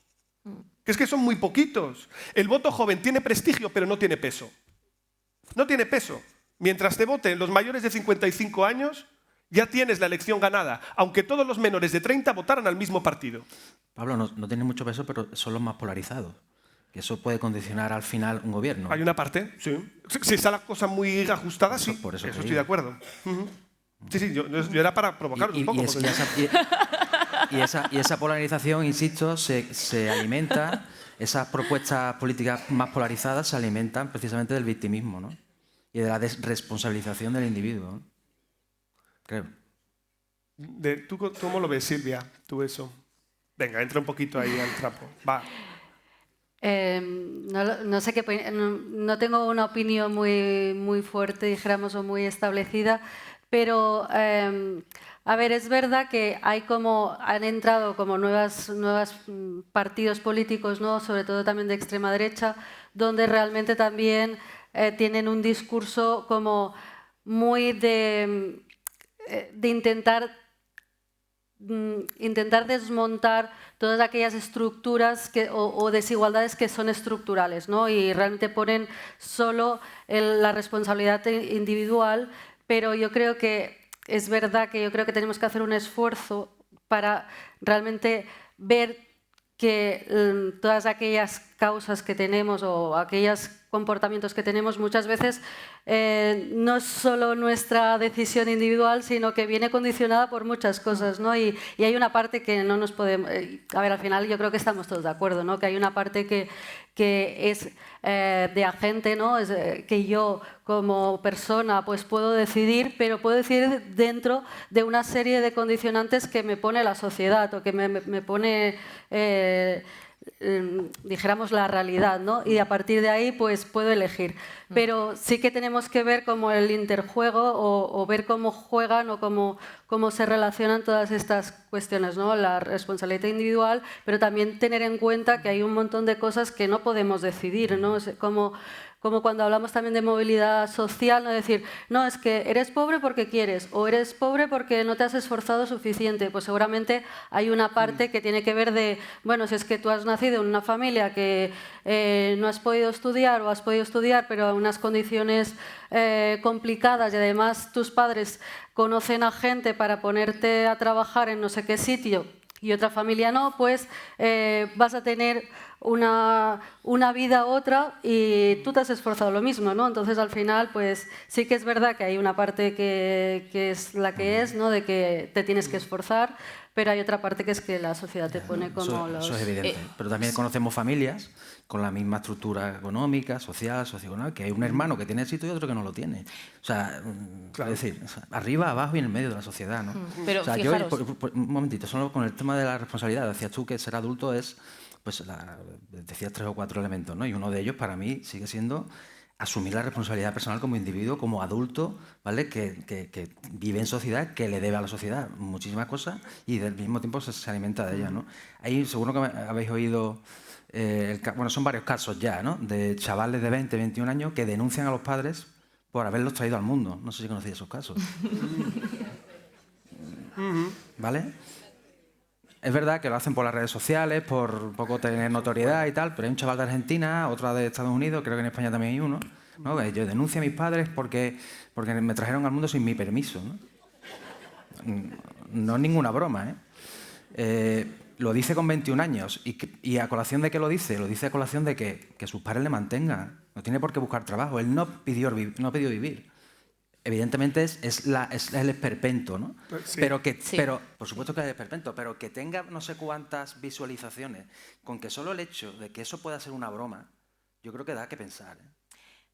Que es que son muy poquitos. El voto joven tiene prestigio, pero no tiene peso. No tiene peso. Mientras te voten los mayores de 55 años, ya tienes la elección ganada, aunque todos los menores de 30 votaran al mismo partido. Pablo, no tiene mucho peso, pero son los más polarizados. Que eso puede condicionar al final un gobierno. Hay una parte, sí. Si está la cosa muy ajustada, sí. Por eso estoy de acuerdo. Sí, yo era para provocaros un poco. Y esa polarización, insisto, se alimenta, esas propuestas políticas más polarizadas se alimentan precisamente del victimismo, ¿no? Y de la desresponsabilización del individuo, ¿no? Creo. ¿Tú cómo lo ves, Silvia? Tú eso. Venga, entra un poquito ahí al trapo. Va. No sé qué, no tengo una opinión muy fuerte, dijéramos, o muy establecida, pero a ver, es verdad que han entrado como nuevos partidos políticos, ¿no? Sobre todo también de extrema derecha, donde realmente también tienen un discurso como muy de intentar desmontar todas aquellas estructuras o desigualdades que son estructurales, ¿no? Y realmente ponen solo la responsabilidad individual, pero yo creo que es verdad que yo creo que tenemos que hacer un esfuerzo para realmente ver que todas aquellas causas que tenemos o aquellos comportamientos que tenemos muchas veces no es solo nuestra decisión individual, sino que viene condicionada por muchas cosas, ¿no? Y hay una parte que no nos podemos... a ver, al final yo creo que estamos todos de acuerdo, ¿no? Que hay una parte que es de agente, ¿no? Es, que yo como persona pues puedo decidir, pero puedo decidir dentro de una serie de condicionantes que me pone la sociedad o que me pone... dijéramos la realidad, ¿no? Y a partir de ahí pues puedo elegir. Pero sí que tenemos que ver como el interjuego o ver cómo juegan o cómo se relacionan todas estas cuestiones, ¿no? La responsabilidad individual, pero también tener en cuenta que hay un montón de cosas que no podemos decidir, ¿no? Es como cuando hablamos también de movilidad social, no decir, no, es que eres pobre porque quieres o eres pobre porque no te has esforzado suficiente. Pues seguramente hay una parte que tiene que ver de, bueno, si es que tú has nacido en una familia que no has podido estudiar o has podido estudiar pero en unas condiciones complicadas y además tus padres conocen a gente para ponerte a trabajar en no sé qué sitio y otra familia no, pues vas a tener una vida otra y tú te has esforzado lo mismo, ¿no? Entonces al final pues sí que es verdad que hay una parte que es la que es, ¿no? De que te tienes que esforzar, pero hay otra parte que es que la sociedad te pone como los... Eso es evidente, pero también conocemos familias con la misma estructura económica, social, socioeconómica, que hay un hermano que tiene éxito y otro que no lo tiene. O sea, claro. Es decir, arriba, abajo y en el medio de la sociedad, ¿no? Pero o sea, fijaros... un momentito, solo con el tema de la responsabilidad, decías tú que ser adulto es, pues decías 3 o 4 elementos, ¿no? Y uno de ellos para mí sigue siendo asumir la responsabilidad personal como individuo, como adulto, ¿vale? Que vive en sociedad, que le debe a la sociedad muchísimas cosas y al mismo tiempo se alimenta de ellas, ¿no? Ahí seguro que habéis oído, bueno, son varios casos ya, ¿no? De chavales de 20, 21 años que denuncian a los padres por haberlos traído al mundo. No sé si conocéis esos casos. ¿Vale? Es verdad que lo hacen por las redes sociales, por un poco tener notoriedad y tal, pero hay un chaval de Argentina, otro de Estados Unidos, creo que en España también hay uno, ¿no? Yo denuncio a mis padres porque me trajeron al mundo sin mi permiso, ¿no? No es ninguna broma, ¿eh? Lo dice con 21 años y a colación de que lo dice a colación de que sus padres le mantengan. No tiene por qué buscar trabajo, él no pidió vivir. Evidentemente es el esperpento, ¿no? Sí. Pero, por supuesto que es el esperpento, pero que tenga no sé cuántas visualizaciones, con que solo el hecho de que eso pueda ser una broma, yo creo que da que pensar, ¿eh?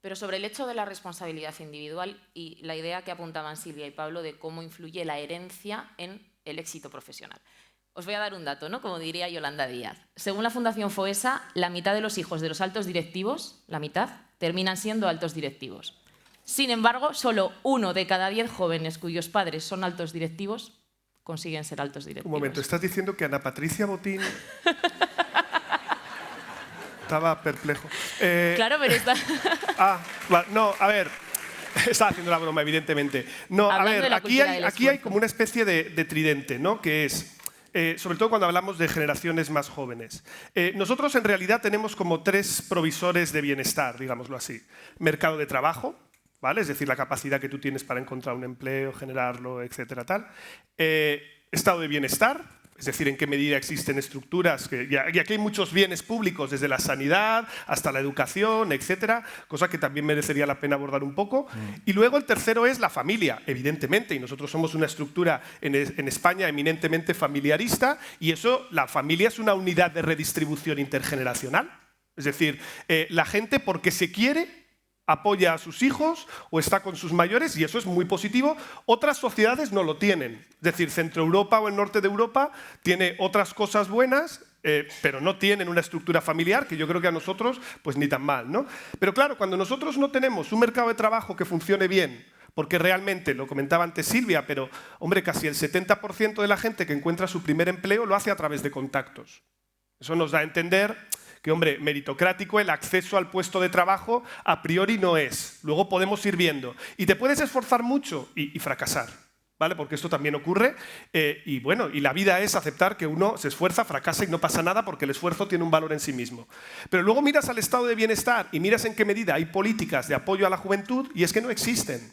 Pero sobre el hecho de la responsabilidad individual y la idea que apuntaban Silvia y Pablo de cómo influye la herencia en el éxito profesional. Os voy a dar un dato, ¿no? Como diría Yolanda Díaz. Según la Fundación Foessa, la mitad de los hijos de los altos directivos, la mitad, terminan siendo altos directivos. Sin embargo, solo 1 de cada 10 jóvenes cuyos padres son altos directivos consiguen ser altos directivos. Un momento, ¿estás diciendo que Ana Patricia Botín estaba perplejo? Claro, pero está... no, a ver, estaba haciendo la broma, evidentemente. No, a ver, aquí hay como una especie de tridente, ¿no? Que es... sobre todo cuando hablamos de generaciones más jóvenes. Nosotros en realidad tenemos como 3 provisores de bienestar, digámoslo así. Mercado de trabajo, ¿vale? Es decir, la capacidad que tú tienes para encontrar un empleo, generarlo, etcétera, tal. Estado de bienestar, es decir, en qué medida existen estructuras. Y aquí hay muchos bienes públicos, desde la sanidad hasta la educación, etcétera, cosa que también merecería la pena abordar un poco. Y luego el tercero es la familia, evidentemente, y nosotros somos una estructura en España eminentemente familiarista, y eso, la familia es una unidad de redistribución intergeneracional. Es decir, la gente porque se quiere apoya a sus hijos o está con sus mayores y eso es muy positivo. Otras sociedades no lo tienen. Es decir, Centro Europa o el norte de Europa tiene otras cosas buenas, pero no tienen una estructura familiar, que yo creo que a nosotros pues ni tan mal, ¿no? Pero claro, cuando nosotros no tenemos un mercado de trabajo que funcione bien, porque realmente, lo comentaba antes Silvia, pero hombre, casi el 70% de la gente que encuentra su primer empleo lo hace a través de contactos. Eso nos da a entender que, hombre, meritocrático el acceso al puesto de trabajo a priori no es. Luego podemos ir viendo. Y te puedes esforzar mucho y fracasar, ¿vale? Porque esto también ocurre. Y bueno, y la vida es aceptar que uno se esfuerza, fracasa y no pasa nada porque el esfuerzo tiene un valor en sí mismo. Pero luego miras al estado de bienestar y miras en qué medida hay políticas de apoyo a la juventud y es que no existen.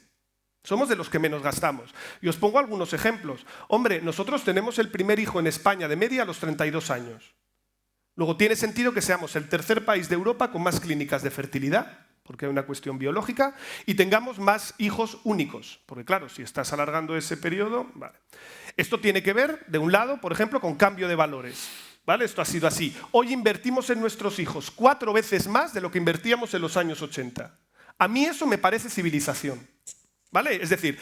Somos de los que menos gastamos. Y os pongo algunos ejemplos. Hombre, nosotros tenemos el primer hijo en España de media a los 32 años. Luego tiene sentido que seamos el tercer país de Europa con más clínicas de fertilidad, porque hay una cuestión biológica, y tengamos más hijos únicos. Porque claro, si estás alargando ese periodo... Vale. Esto tiene que ver, de un lado, por ejemplo, con cambio de valores. ¿Vale? Esto ha sido así. Hoy invertimos en nuestros hijos 4 veces más de lo que invertíamos en los años 80. A mí eso me parece civilización. ¿Vale? Es decir,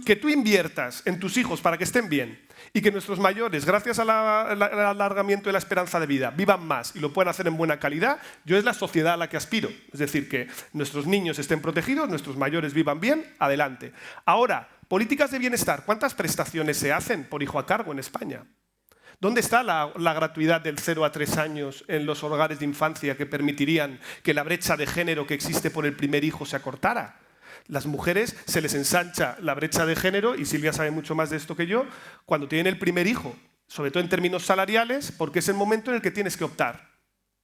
que tú inviertas en tus hijos para que estén bien y que nuestros mayores, gracias al alargamiento de la esperanza de vida, vivan más y lo puedan hacer en buena calidad, yo es la sociedad a la que aspiro. Es decir, que nuestros niños estén protegidos, nuestros mayores vivan bien, adelante. Ahora, políticas de bienestar. ¿Cuántas prestaciones se hacen por hijo a cargo en España? ¿Dónde está la gratuidad del 0 a 3 años en los hogares de infancia que permitirían que la brecha de género que existe por el primer hijo se acortara? Las mujeres se les ensancha la brecha de género, y Silvia sabe mucho más de esto que yo, cuando tienen el primer hijo, sobre todo en términos salariales, porque es el momento en el que tienes que optar.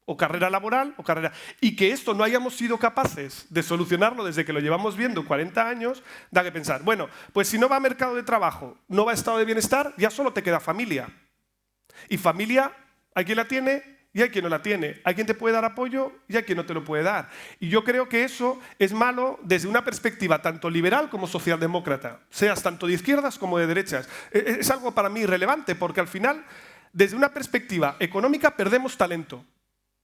O carrera laboral o carrera... Y que esto no hayamos sido capaces de solucionarlo desde que lo llevamos viendo 40 años, da que pensar, bueno, pues si no va a mercado de trabajo, no va a estado de bienestar, ya solo te queda familia. Y familia, hay quien la tiene y hay quien no la tiene. Hay quien te puede dar apoyo y hay quien no te lo puede dar. Y yo creo que eso es malo desde una perspectiva tanto liberal como socialdemócrata, seas tanto de izquierdas como de derechas. Es algo para mí irrelevante, porque al final, desde una perspectiva económica, perdemos talento,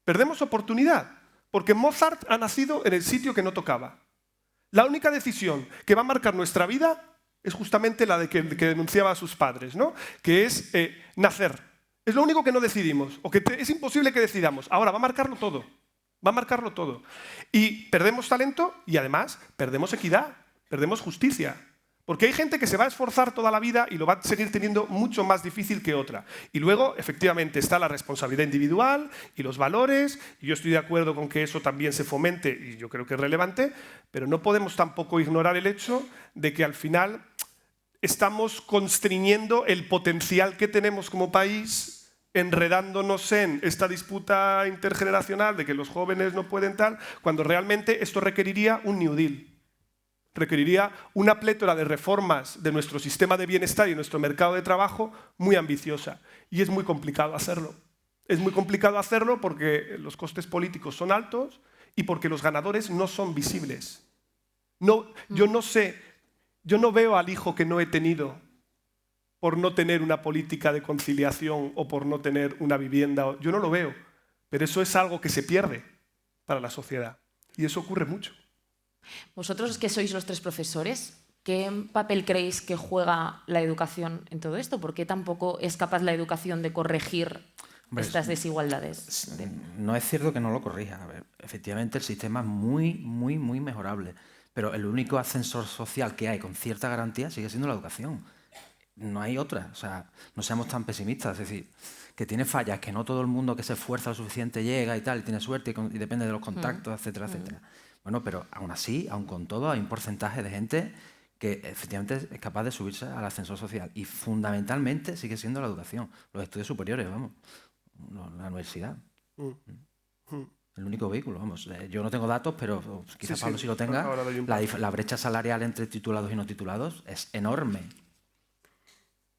perdemos oportunidad, porque Mozart ha nacido en el sitio que no tocaba. La única decisión que va a marcar nuestra vida es justamente la de que denunciaba a sus padres, ¿no? Que es nacer. Es lo único que no decidimos, o que es imposible que decidamos. Ahora va a marcarlo todo, va a marcarlo todo. Y perdemos talento y además perdemos equidad, perdemos justicia. Porque hay gente que se va a esforzar toda la vida y lo va a seguir teniendo mucho más difícil que otra. Y luego, efectivamente, está la responsabilidad individual y los valores, y yo estoy de acuerdo con que eso también se fomente, y yo creo que es relevante, pero no podemos tampoco ignorar el hecho de que al final estamos constriñendo el potencial que tenemos como país, enredándonos en esta disputa intergeneracional de que los jóvenes no pueden tal, cuando realmente esto requeriría un New Deal. Requeriría una plétora de reformas de nuestro sistema de bienestar y nuestro mercado de trabajo muy ambiciosa. Y es muy complicado hacerlo. Es muy complicado hacerlo porque los costes políticos son altos y porque los ganadores no son visibles. Yo no veo al hijo que no he tenido por no tener una política de conciliación o por no tener una vivienda. Yo no lo veo, pero eso es algo que se pierde para la sociedad. Y eso ocurre mucho. Vosotros, que sois los 3 profesores, ¿qué papel creéis que juega la educación en todo esto? ¿Por qué tampoco es capaz la educación de corregir estas desigualdades? No es cierto que no lo corrija. A ver, efectivamente, el sistema es muy mejorable, pero el único ascensor social que hay con cierta garantía sigue siendo la educación. No hay otra. O sea, no seamos tan pesimistas. Es decir, que tiene fallas, que no todo el mundo que se esfuerza lo suficiente llega y tal, y tiene suerte y depende de los contactos, etcétera, etcétera. Bueno, pero aún así, aún con todo, hay un porcentaje de gente que efectivamente es capaz de subirse al ascensor social. Y fundamentalmente sigue siendo la educación, los estudios superiores, vamos, la universidad. El único vehículo, vamos. Yo no tengo datos, pero quizás Pablo sí lo tenga. La brecha salarial entre titulados y no titulados es enorme.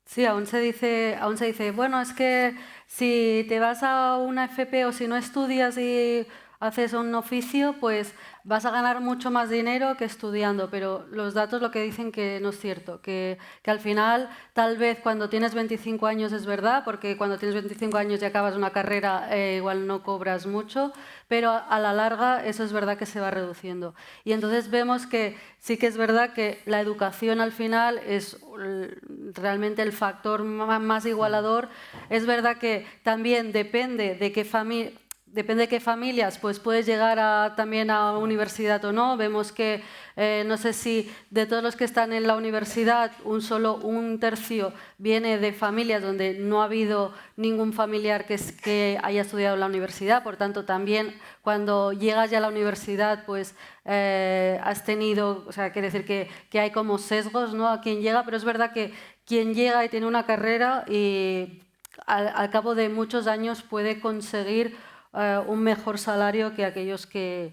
Sí, aún se dice, bueno, es que si te vas a una FP o si no estudias y haces un oficio, pues vas a ganar mucho más dinero que estudiando, pero los datos lo que dicen que no es cierto, que al final tal vez cuando tienes 25 años es verdad, porque cuando tienes 25 años y acabas una carrera igual no cobras mucho, pero a la larga eso es verdad que se va reduciendo. Y entonces vemos que sí que es verdad que la educación al final es realmente el factor más igualador. Es verdad que también depende de qué familias pues puedes llegar también a universidad o no. Vemos que no sé si de todos los que están en la universidad un tercio viene de familias donde no ha habido ningún familiar que haya estudiado en la universidad. Por tanto, también cuando llegas ya a la universidad pues has tenido, o sea, quiere decir que hay como sesgos, ¿no?, a quien llega, pero es verdad que quien llega y tiene una carrera y al cabo de muchos años puede conseguir un mejor salario que aquellos que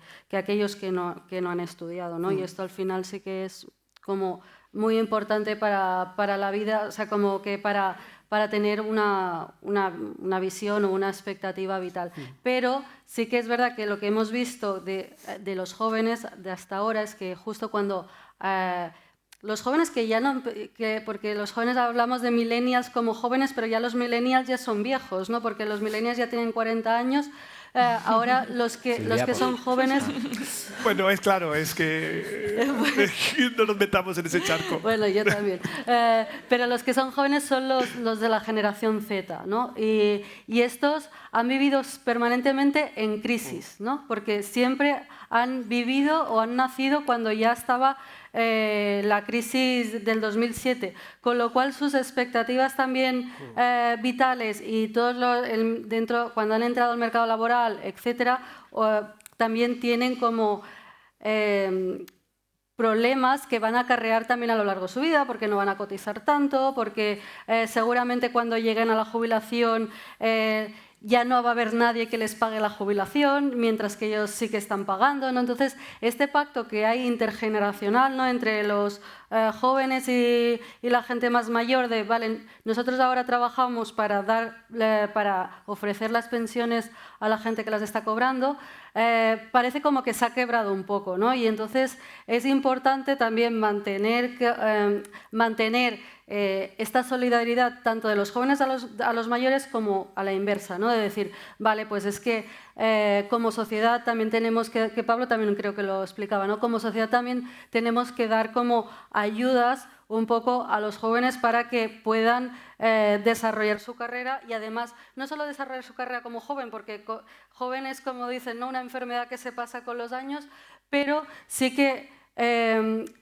no han estudiado, ¿no? Y esto al final sí que es como muy importante para la vida, o sea, como que para para tener una visión o una expectativa vital. Pero sí que es verdad que lo que hemos visto de los jóvenes de hasta ahora es que justo cuando los jóvenes que ya no... porque los jóvenes hablamos de millennials como jóvenes, pero ya los millennials ya son viejos, ¿no? Porque los millennials ya tienen 40 años. Ahora los que son jóvenes... Bueno, es claro, es que no nos metamos en ese charco. Bueno, yo también. Pero los que son jóvenes son los de la generación Z, ¿no? Y estos han vivido permanentemente en crisis, ¿no? Porque siempre han vivido o han nacido cuando ya estaba la crisis del 2007, con lo cual sus expectativas también vitales y todos cuando han entrado al mercado laboral, etcétera, también tienen como problemas que van a acarrear también a lo largo de su vida, porque no van a cotizar tanto, porque seguramente cuando lleguen a la jubilación ya no va a haber nadie que les pague la jubilación, mientras que ellos sí que están pagando, ¿no? Entonces, este pacto que hay intergeneracional, ¿no?, entre los jóvenes y la gente más mayor, de, vale, nosotros ahora trabajamos para ofrecer las pensiones a la gente que las está cobrando, parece como que se ha quebrado un poco, ¿no? Y entonces es importante también mantener esta solidaridad tanto de los jóvenes a los mayores como a la inversa, ¿no? De decir, vale, pues es que como sociedad también tenemos que Pablo también creo que lo explicaba, ¿no? Como sociedad también tenemos que dar como ayudas un poco a los jóvenes para que puedan desarrollar su carrera y además no solo desarrollar su carrera como joven, porque joven es, como dicen, ¿no?, una enfermedad que se pasa con los años, pero sí que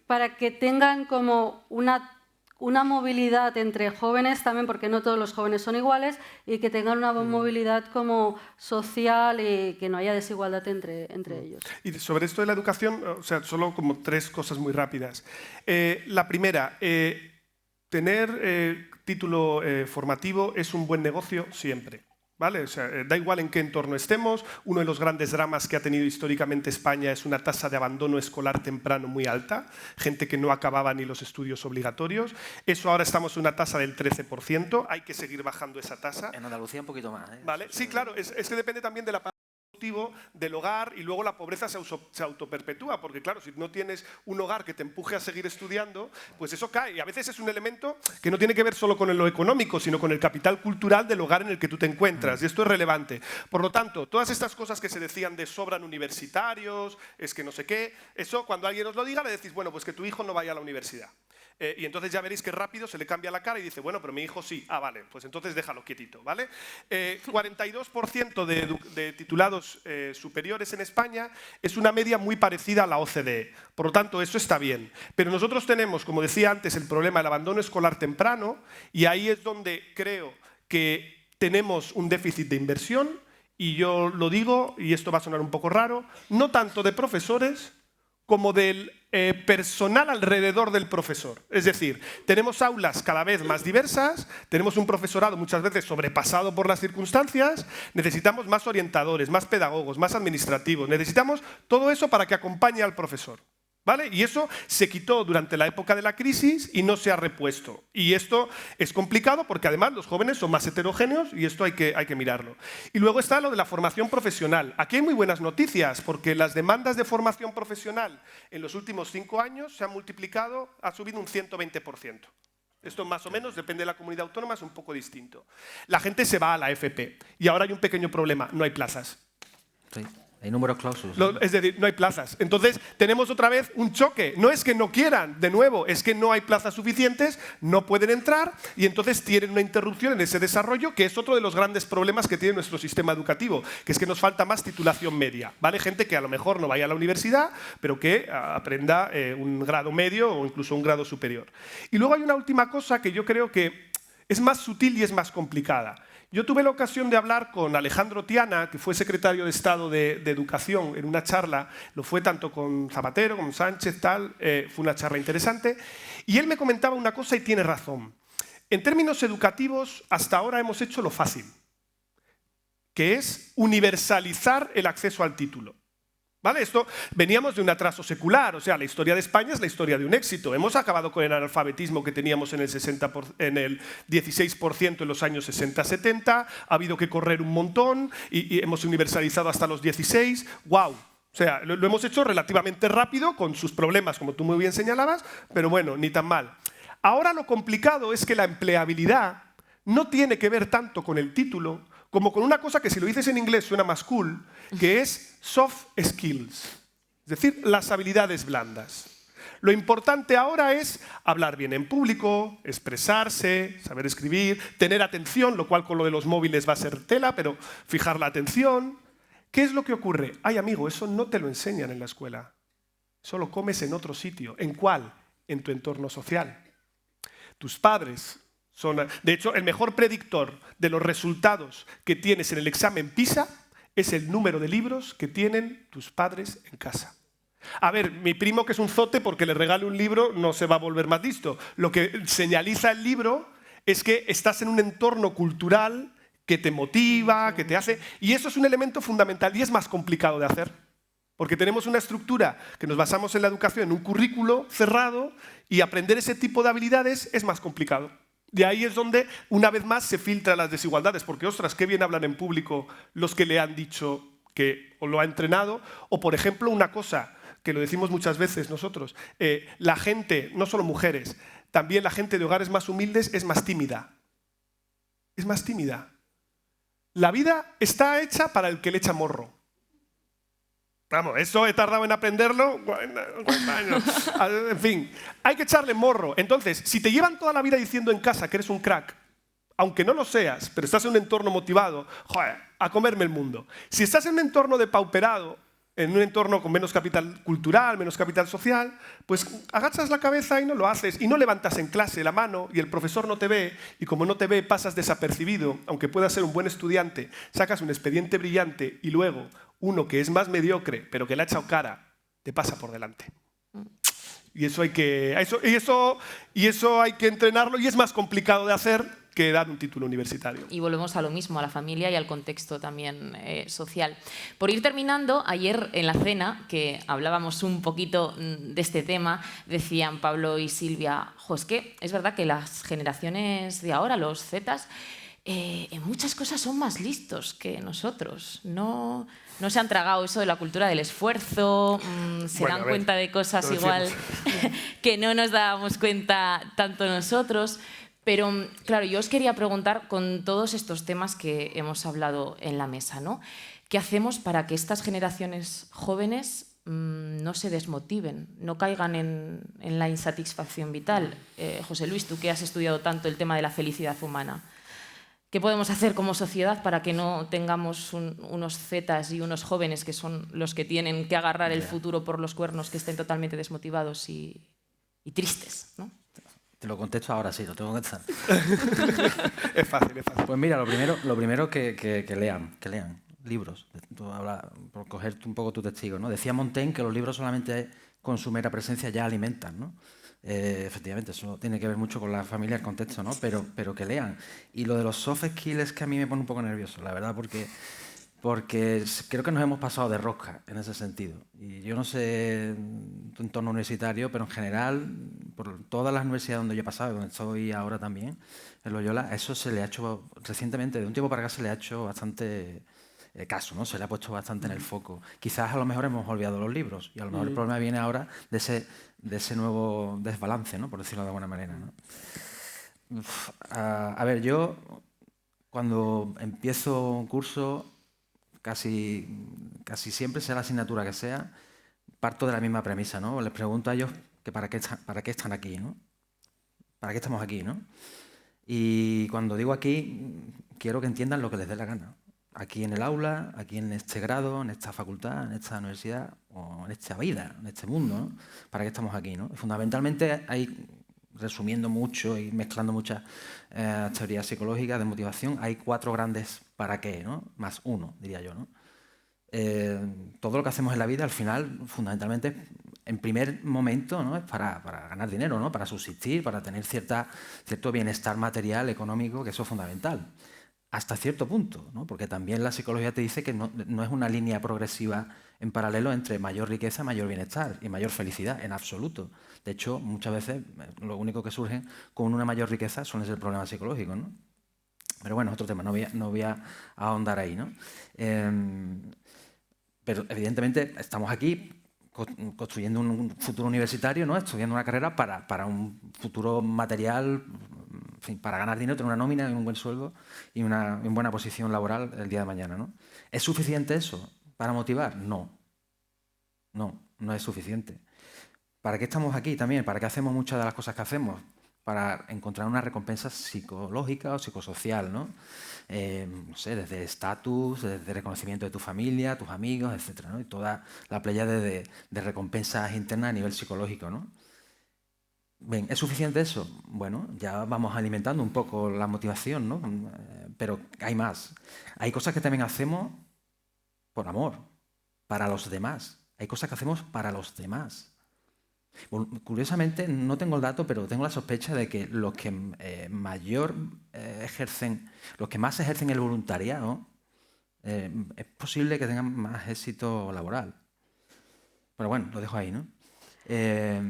para que tengan como una movilidad entre jóvenes también, porque no todos los jóvenes son iguales, y que tengan una movilidad como social y que no haya desigualdad entre ellos. Y sobre esto de la educación, o sea, solo como 3 cosas muy rápidas. La primera, tener título formativo es un buen negocio siempre. ¿Vale? O sea, da igual en qué entorno estemos, uno de los grandes dramas que ha tenido históricamente España es una tasa de abandono escolar temprano muy alta, gente que no acababa ni los estudios obligatorios. Eso ahora estamos en una tasa del 13%, hay que seguir bajando esa tasa. En Andalucía un poquito más, ¿eh? ¿Vale? Sí, claro, es que depende también de la del hogar, y luego la pobreza se autoperpetúa, porque claro, si no tienes un hogar que te empuje a seguir estudiando, pues eso cae, y a veces es un elemento que no tiene que ver solo con lo económico, sino con el capital cultural del hogar en el que tú te encuentras, y esto es relevante. Por lo tanto, todas estas cosas que se decían de sobran universitarios, es que no sé qué, eso cuando alguien os lo diga le decís, bueno, pues que tu hijo no vaya a la universidad. Y entonces ya veréis que rápido se le cambia la cara y dice, bueno, pero mi hijo sí. Ah, vale, pues entonces déjalo quietito, ¿vale? 42% de titulados superiores en España es una media muy parecida a la OCDE. Por lo tanto, eso está bien. Pero nosotros tenemos, como decía antes, el problema del abandono escolar temprano, y ahí es donde creo que tenemos un déficit de inversión, y yo lo digo, y esto va a sonar un poco raro, no tanto de profesores como del personal alrededor del profesor. Es decir, tenemos aulas cada vez más diversas, tenemos un profesorado muchas veces sobrepasado por las circunstancias, necesitamos más orientadores, más pedagogos, más administrativos, necesitamos todo eso para que acompañe al profesor. ¿Vale? Y eso se quitó durante la época de la crisis y no se ha repuesto. Y esto es complicado porque además los jóvenes son más heterogéneos y esto hay que mirarlo. Y luego está lo de la formación profesional. Aquí hay muy buenas noticias porque las demandas de formación profesional en los últimos 5 años se han multiplicado, ha subido un 120%. Esto más o menos, depende de la comunidad autónoma, es un poco distinto. La gente se va a la FP y ahora hay un pequeño problema, no hay plazas. Sí. Hay números clausos. Es decir, no hay plazas. Entonces, tenemos otra vez un choque. No es que no quieran, de nuevo, es que no hay plazas suficientes, no pueden entrar y entonces tienen una interrupción en ese desarrollo, que es otro de los grandes problemas que tiene nuestro sistema educativo, que es que nos falta más titulación media. ¿Vale? Gente que a lo mejor no vaya a la universidad, pero que aprenda un grado medio o incluso un grado superior. Y luego hay una última cosa que yo creo que es más sutil y es más complicada. Yo tuve la ocasión de hablar con Alejandro Tiana, que fue secretario de Estado de Educación, en una charla, lo fue tanto con Zapatero, con Sánchez, tal, fue una charla interesante, y él me comentaba una cosa y tiene razón. En términos educativos, hasta ahora hemos hecho lo fácil, que es universalizar el acceso al título. ¿Vale? Esto, veníamos de un atraso secular, o sea, la historia de España es la historia de un éxito. Hemos acabado con el analfabetismo que teníamos en el 16% en los años 60-70, ha habido que correr un montón y hemos universalizado hasta los 16. ¡Wow! O sea, lo hemos hecho relativamente rápido, con sus problemas, como tú muy bien señalabas, pero bueno, ni tan mal. Ahora lo complicado es que la empleabilidad no tiene que ver tanto con el título como con una cosa que si lo dices en inglés suena más cool, que es soft skills, es decir, las habilidades blandas. Lo importante ahora es hablar bien en público, expresarse, saber escribir, tener atención, lo cual con lo de los móviles va a ser tela, pero fijar la atención. ¿Qué es lo que ocurre? Ay, amigo, eso no te lo enseñan en la escuela. Eso lo comes en otro sitio. ¿En cuál? En tu entorno social. Tus padres son... De hecho, el mejor predictor de los resultados que tienes en el examen PISA es el número de libros que tienen tus padres en casa. A ver, mi primo, que es un zote, porque le regale un libro, no se va a volver más listo. Lo que señaliza el libro es que estás en un entorno cultural que te motiva, que te hace... Y eso es un elemento fundamental y es más complicado de hacer. Porque tenemos una estructura que nos basamos en la educación, en un currículo cerrado, y aprender ese tipo de habilidades es más complicado. De ahí es donde, una vez más, se filtran las desigualdades, porque, ostras, qué bien hablan en público los que le han dicho que o lo ha entrenado, o, por ejemplo, una cosa que lo decimos muchas veces nosotros, la gente, no solo mujeres, también la gente de hogares más humildes es más tímida. Es más tímida. La vida está hecha para el que le echa morro. Vamos, eso he tardado en aprenderlo 40 años. En fin, hay que echarle morro. Entonces, si te llevan toda la vida diciendo en casa que eres un crack, aunque no lo seas, pero estás en un entorno motivado, joder, a comerme el mundo. Si estás en un entorno depauperado, en un entorno con menos capital cultural, menos capital social, pues agachas la cabeza y no lo haces, y no levantas en clase la mano y el profesor no te ve, y como no te ve pasas desapercibido, aunque puedas ser un buen estudiante, sacas un expediente brillante y luego uno que es más mediocre, pero que le ha echado cara, te pasa por delante. Y eso hay que entrenarlo, y es más complicado de hacer que dar un título universitario. Y volvemos a lo mismo, a la familia y al contexto también social. Por ir terminando, ayer en la cena, que hablábamos un poquito de este tema, decían Pablo y Silvia, es que es verdad que las generaciones de ahora, los Zetas, en muchas cosas son más listos que nosotros. No se han tragado eso de la cultura del esfuerzo, se dan cuenta de cosas igual que no nos dábamos cuenta tanto nosotros. Pero, claro, yo os quería preguntar, con todos estos temas que hemos hablado en la mesa, ¿no? ¿Qué hacemos para que estas generaciones jóvenes no se desmotiven, no caigan en la insatisfacción vital? José Luis, tú que has estudiado tanto el tema de la felicidad humana, ¿qué podemos hacer como sociedad para que no tengamos unos zetas y unos jóvenes que son los que tienen que agarrar el futuro por los cuernos, que estén totalmente desmotivados y tristes, ¿no? Te lo contesto ahora, sí, lo tengo que contestar. Es fácil, es fácil. Pues mira, lo primero que lean libros. Por cogerte un poco tu testigo, ¿no? Decía Montaigne que los libros solamente con su mera presencia ya alimentan, ¿no? Efectivamente, eso tiene que ver mucho con la familia, el contexto, ¿no? Pero que lean. Y lo de los soft skills es que a mí me pone un poco nervioso, la verdad, porque creo que nos hemos pasado de rosca en ese sentido. Y yo no sé tu entorno universitario, pero en general, por todas las universidades donde yo he pasado, donde estoy ahora también, en Loyola, eso se le ha hecho recientemente, de un tiempo para acá se le ha hecho bastante caso, ¿no? Se le ha puesto bastante en el foco. Quizás a lo mejor hemos olvidado los libros y a lo mejor el problema viene ahora de ese nuevo desbalance, ¿no? Por decirlo de alguna manera, ¿no? A ver, yo cuando empiezo un curso, casi siempre, sea la asignatura que sea, parto de la misma premisa, ¿no? Les pregunto a ellos que para qué están aquí, ¿no? ¿Para qué estamos aquí, no? Y cuando digo aquí, quiero que entiendan lo que les dé la gana. Aquí en el aula, aquí en este grado, en esta facultad, en esta universidad, o en esta vida, en este mundo, ¿no? ¿Para qué estamos aquí, no? Y fundamentalmente hay, resumiendo mucho y mezclando muchas teorías psicológicas de motivación, hay 4 grandes para qué, ¿no? Más uno, diría yo, ¿no? Todo lo que hacemos en la vida, al final, fundamentalmente, en primer momento, ¿no? Es para ganar dinero, ¿no? Para subsistir, para tener cierto bienestar material, económico, que eso es fundamental. Hasta cierto punto, ¿no? Porque también la psicología te dice que no es una línea progresiva en paralelo entre mayor riqueza, mayor bienestar y mayor felicidad, en absoluto. De hecho, muchas veces lo único que surge con una mayor riqueza suelen ser problemas psicológicos, ¿no? Pero bueno, es otro tema, no voy a ahondar ahí, ¿no? Pero evidentemente estamos aquí construyendo un futuro universitario, ¿no? Estudiando una carrera para un futuro material, en fin, para ganar dinero, tener una nómina y un buen sueldo y una buena posición laboral el día de mañana, ¿no? ¿Es suficiente eso para motivar? No. No es suficiente. ¿Para qué estamos aquí también? ¿Para qué hacemos muchas de las cosas que hacemos? Para encontrar una recompensa psicológica o psicosocial, ¿no? No sé, desde estatus, desde reconocimiento de tu familia, tus amigos, etcétera, ¿no? Y toda la pléyade de recompensas internas a nivel psicológico, ¿no? Bien, ¿es suficiente eso? Bueno, ya vamos alimentando un poco la motivación, ¿no? Pero hay más. Hay cosas que también hacemos por amor, para los demás. Hay cosas que hacemos para los demás. Curiosamente, no tengo el dato, pero tengo la sospecha de que los que los que más ejercen el voluntariado, es posible que tengan más éxito laboral. Pero bueno, lo dejo ahí, ¿no? Es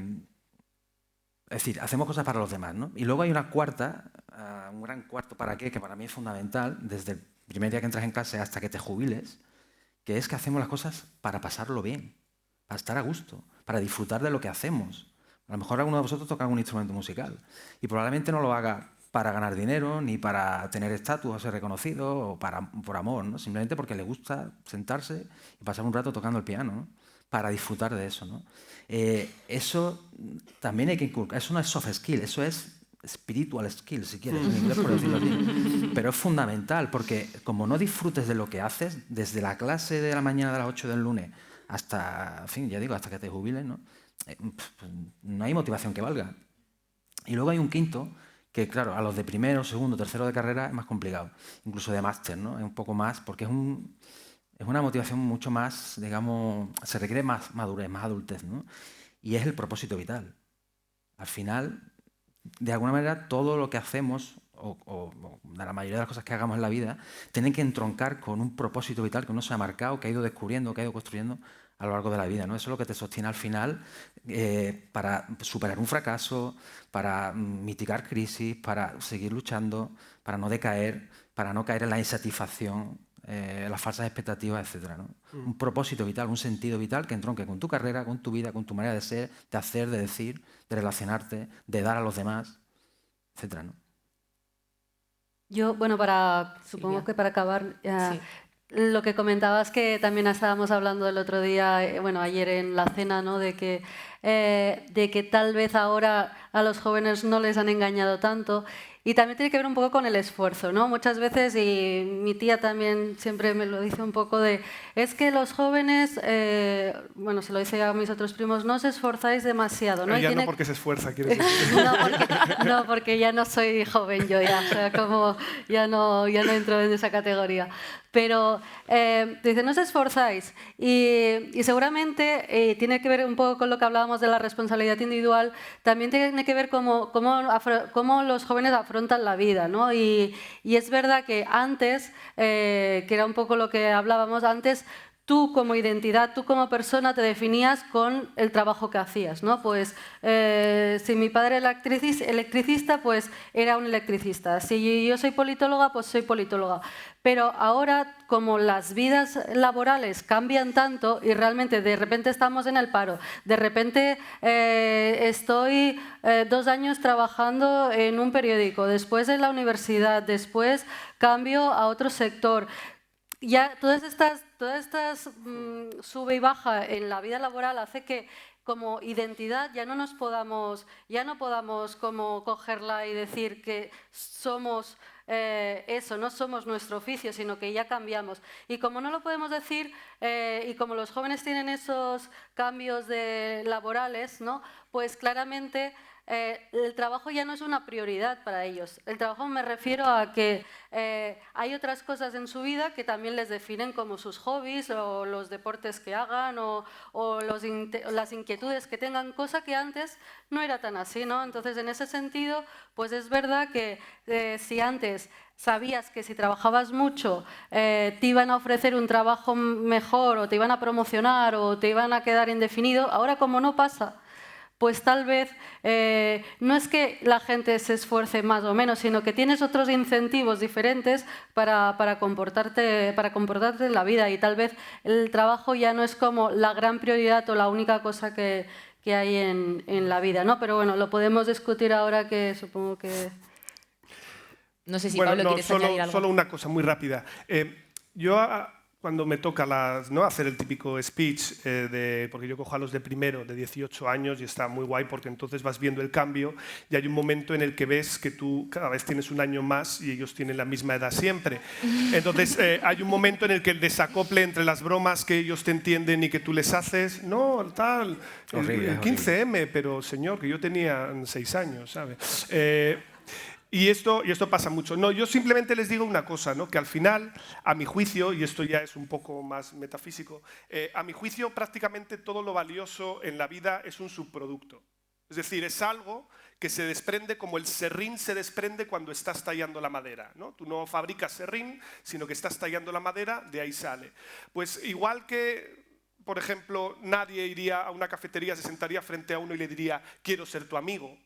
decir, hacemos cosas para los demás, ¿no? Y luego hay una cuarta, un gran cuarto para qué, que para mí es fundamental, desde el primer día que entras en clase hasta que te jubiles, que es que hacemos las cosas para pasarlo bien, para estar a gusto, para disfrutar de lo que hacemos. A lo mejor alguno de vosotros toca un instrumento musical y probablemente no lo haga para ganar dinero, ni para tener estatus o ser reconocido, o por amor, ¿no? Simplemente porque le gusta sentarse y pasar un rato tocando el piano, ¿no? Para disfrutar de eso, ¿no? Eso también hay que inculcar. Eso no es soft skill, eso es spiritual skill, si quieres, en inglés, por decirlo así. Pero es fundamental, porque como no disfrutes de lo que haces, desde la clase de la mañana de las 8 del lunes hasta, en fin, ya digo, hasta que te jubiles, ¿no? No hay motivación que valga. Y luego hay un quinto, que claro, a los de primero, segundo, tercero de carrera es más complicado, incluso de máster, ¿no? Es un poco más, porque es una motivación mucho más, digamos, se requiere más madurez, más adultez, ¿no? Y es el propósito vital. Al final, de alguna manera, todo lo que hacemos, o de la mayoría de las cosas que hagamos en la vida, tienen que entroncar con un propósito vital que uno se ha marcado, que ha ido descubriendo, que ha ido construyendo a lo largo de la vida, ¿no? Eso es lo que te sostiene al final para superar un fracaso, para mitigar crisis, para seguir luchando, para no decaer, para no caer en la insatisfacción, las falsas expectativas, etc., ¿no? Un propósito vital, un sentido vital que entronque con tu carrera, con tu vida, con tu manera de ser, de hacer, de decir, de relacionarte, de dar a los demás, etc., ¿no? Yo, bueno, supongo que para acabar, Sí. lo que comentabas que también estábamos hablando el otro día, bueno, ayer en la cena, ¿no? De que tal vez ahora a los jóvenes no les han engañado tanto. Y también tiene que ver un poco con el esfuerzo, ¿no? Muchas veces, y mi tía también siempre me lo dice un poco es que los jóvenes, bueno, se lo dice a mis otros primos, no os esforzáis demasiado, ¿no? Ya no porque se esfuerza, quiero decir. No, porque ya no soy joven yo ya, o sea, como ya no entro en esa categoría. Pero dice, no os esforzáis y seguramente tiene que ver un poco con lo que hablábamos de la responsabilidad individual, también tiene que ver cómo los jóvenes afrontan la vida, ¿no? Y es verdad que antes, que era un poco lo que hablábamos antes, tú como identidad, tú como persona te definías con el trabajo que hacías, ¿no? Pues si mi padre era electricista, pues era un electricista. Si yo soy politóloga, pues soy politóloga. Pero ahora, como las vidas laborales cambian tanto y realmente de repente estamos en el paro, de repente estoy 2 años trabajando en un periódico, después en la universidad, después cambio a otro sector. Ya todas estas sube y baja en la vida laboral hace que como identidad ya no podamos como cogerla y decir que somos eso, no somos nuestro oficio, sino que ya cambiamos. Y como no lo podemos decir, y como los jóvenes tienen esos cambios laborales, ¿no? Pues claramente el trabajo ya no es una prioridad para ellos. El trabajo me refiero a que hay otras cosas en su vida que también les definen, como sus hobbies o los deportes que hagan o las inquietudes que tengan, cosa que antes no era tan así, ¿no? Entonces, en ese sentido, pues es verdad que si antes sabías que si trabajabas mucho te iban a ofrecer un trabajo mejor o te iban a promocionar o te iban a quedar indefinido, ahora como no pasa, pues tal vez no es que la gente se esfuerce más o menos, sino que tienes otros incentivos diferentes para comportarte en la vida, y tal vez el trabajo ya no es como la gran prioridad o la única cosa que hay en la vida, ¿no? Pero bueno, lo podemos discutir ahora, que supongo que... No sé si Bueno, Pablo no, quieres añadir algo. solo una cosa muy rápida. Yo cuando me toca ¿no? hacer el típico speech, porque yo cojo a los de primero, de 18 años, y está muy guay porque entonces vas viendo el cambio y hay un momento en el que ves que tú cada vez tienes un año más y ellos tienen la misma edad siempre. Entonces hay un momento en el que el desacople entre las bromas que ellos te entienden y que tú les haces, no, tal, el 15M, pero señor, que yo tenía 6 años, ¿sabes? Y esto pasa mucho. No, yo simplemente les digo una cosa, ¿no? Que al final, a mi juicio, y esto ya es un poco más metafísico, a mi juicio prácticamente todo lo valioso en la vida es un subproducto. Es decir, es algo que se desprende como el serrín se desprende cuando estás tallando la madera, ¿no? Tú no fabricas serrín, sino que estás tallando la madera, de ahí sale. Pues igual que, por ejemplo, nadie iría a una cafetería, se sentaría frente a uno y le diría, quiero ser tu amigo,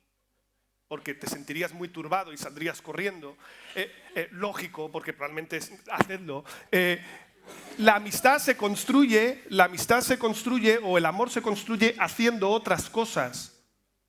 porque te sentirías muy turbado y saldrías corriendo. Lógico, porque probablemente hacedlo. La amistad se construye, o el amor se construye haciendo otras cosas.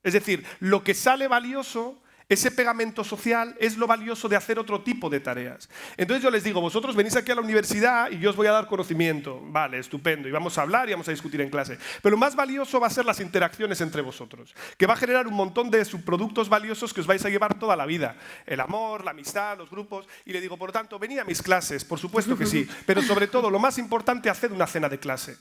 Es decir, lo que sale valioso, ese pegamento social, es lo valioso de hacer otro tipo de tareas. Entonces yo les digo, vosotros venís aquí a la universidad y yo os voy a dar conocimiento. Vale, estupendo, y vamos a hablar y vamos a discutir en clase. Pero lo más valioso va a ser las interacciones entre vosotros, que va a generar un montón de subproductos valiosos que os vais a llevar toda la vida. El amor, la amistad, los grupos. Y le digo, por lo tanto, venid a mis clases, por supuesto que sí. Pero sobre todo, lo más importante, haced una cena de clase.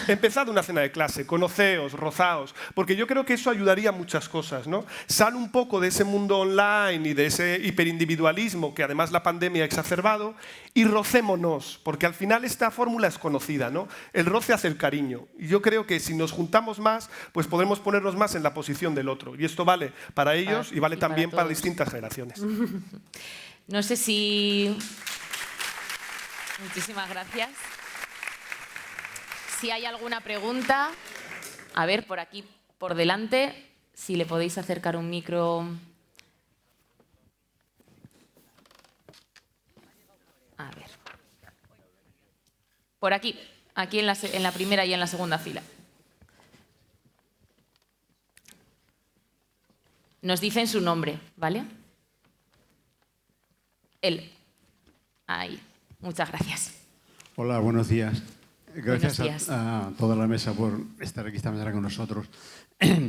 Empezad una cena de clase, conoceos, rozaos, porque yo creo que eso ayudaría a muchas cosas, ¿no? Sal un poco de ese mundo online y de ese hiperindividualismo que además la pandemia ha exacerbado, y rocémonos, porque al final esta fórmula es conocida, ¿no? El roce hace el cariño, y yo creo que si nos juntamos más, pues podemos ponernos más en la posición del otro, y esto vale para ellos y vale también para distintas generaciones. No sé si... Muchísimas gracias. Si hay alguna pregunta, a ver, por aquí, por delante, si le podéis acercar un micro. A ver. Por aquí en la primera y en la segunda fila. Nos dicen su nombre, ¿vale? Él. Ahí. Muchas gracias. Hola, buenos días. Gracias Buenos días. a toda la mesa por estar aquí esta mañana con nosotros. La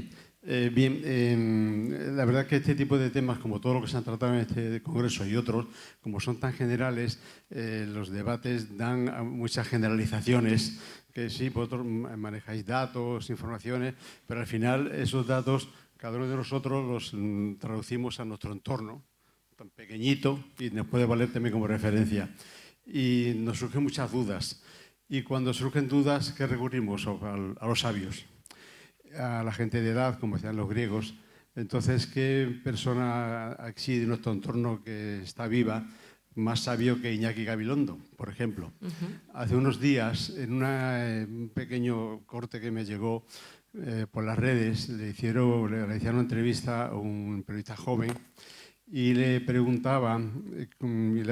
verdad que este tipo de temas, como todo lo que se han tratado en este congreso y otros, como son tan generales, los debates dan a muchas generalizaciones, que sí, vosotros manejáis datos, informaciones, pero al final esos datos, cada uno de nosotros los traducimos a nuestro entorno, tan pequeñito, y nos puede valer también como referencia. Y nos surgen muchas dudas. Y cuando surgen dudas, ¿qué recurrimos? A los sabios, a la gente de edad, como decían los griegos. Entonces, ¿qué persona aquí de nuestro entorno que está viva, más sabio que Iñaki Gabilondo, por ejemplo? Hace unos días, en un pequeño corte que me llegó por las redes, le hicieron una entrevista a un periodista joven y le preguntaba qué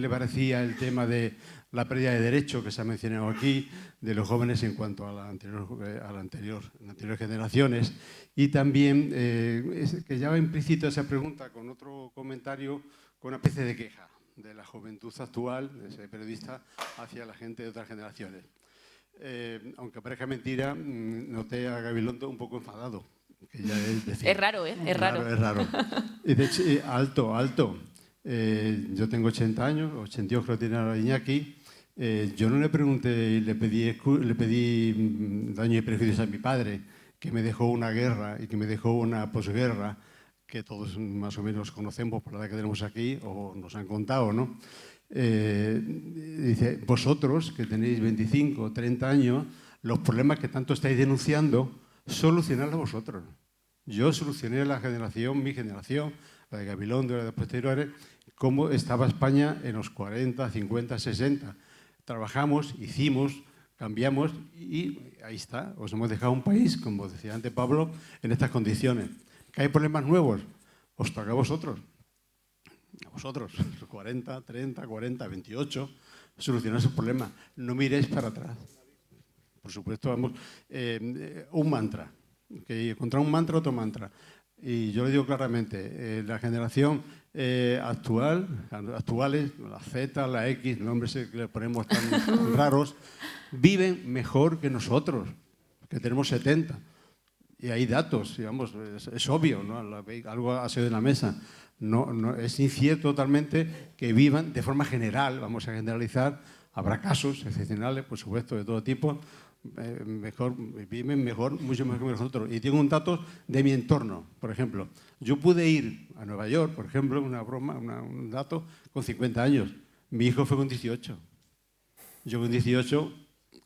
le parecía el tema de la pérdida de derechos que se ha mencionado aquí, de los jóvenes en cuanto a las anteriores generaciones. Y también que ya va implícito esa pregunta con otro comentario, con una especie de queja de la juventud actual, de ese periodista, hacia la gente de otras generaciones. Aunque parezca mentira, noté a Gabilondo un poco enfadado. Que ya es raro, ¿eh? Es raro. Es raro. Y de hecho, alto. Yo tengo 80 años, 82 creo que tiene ahora Iñaki. Yo no le pregunté y le pedí daño y perjuicios a mi padre, que me dejó una guerra y que me dejó una posguerra, que todos más o menos conocemos por la edad que tenemos aquí o nos han contado, ¿no? Dice, vosotros que tenéis 25 o 30 años, los problemas que tanto estáis denunciando, solucionadlos vosotros. Yo solucioné la generación, mi generación, la de Gabilondo y la de posteriores, cómo estaba España en los 40, 50, 60. Trabajamos, hicimos, cambiamos y ahí está. Os hemos dejado un país, como decía antes Pablo, en estas condiciones. ¿Que hay problemas nuevos? Os toca a vosotros. A vosotros, 40, 30, 40, 28, solucionar esos problemas. No miréis para atrás. Por supuesto, vamos, un mantra. Que contra un mantra, otro mantra. Y yo le digo claramente, la generación actuales, la Z, la X, nombres que le ponemos tan raros, viven mejor que nosotros, que tenemos 70. Y hay datos, digamos, es obvio, ¿no? Algo ha sido en la mesa. No, es incierto totalmente que vivan de forma general, vamos a generalizar, habrá casos excepcionales, por supuesto, de todo tipo, viven mejor, mucho mejor que nosotros. Y tengo un dato de mi entorno, por ejemplo. Yo pude ir a Nueva York, por ejemplo, un dato, con 50 años. Mi hijo fue con 18. Yo con 18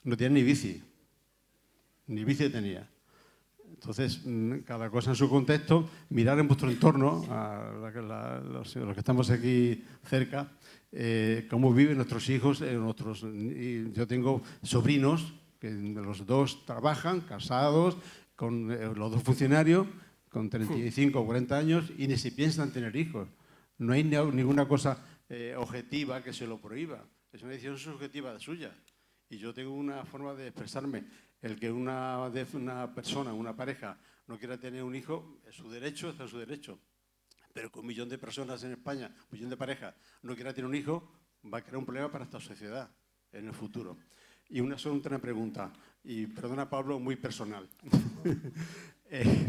no tenía ni bici tenía. Entonces, cada cosa en su contexto, mirar en vuestro entorno, los que estamos aquí cerca, cómo viven nuestros hijos. Y yo tengo sobrinos, que los dos trabajan, casados, con los dos funcionarios, con 35 o 40 años, y ni se piensan tener hijos. No hay ninguna cosa objetiva que se lo prohíba. Es una decisión subjetiva suya. Y yo tengo una forma de expresarme. El que una persona, una pareja, no quiera tener un hijo, es su derecho, está en su derecho. Pero que 1 millón de personas en España, 1 millón de parejas, no quiera tener un hijo, va a crear un problema para esta sociedad en el futuro. Y una pregunta, y perdona Pablo, muy personal.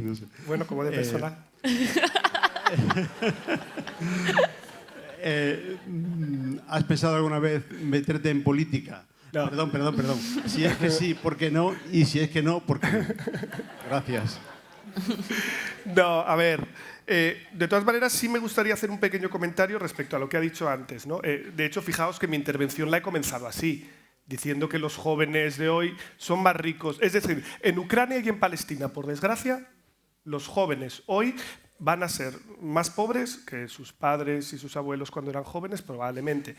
No sé. Bueno, como de personal. ¿Has pensado alguna vez meterte en política? No. Perdón. Si es que sí, ¿por qué no? Y si es que no, ¿por qué no? Gracias. No, a ver, de todas maneras sí me gustaría hacer un pequeño comentario respecto a lo que ha dicho antes, ¿no? De hecho, fijaos que mi intervención la he comenzado así, diciendo que los jóvenes de hoy son más ricos. Es decir, en Ucrania y en Palestina, por desgracia, los jóvenes hoy van a ser más pobres que sus padres y sus abuelos cuando eran jóvenes, probablemente.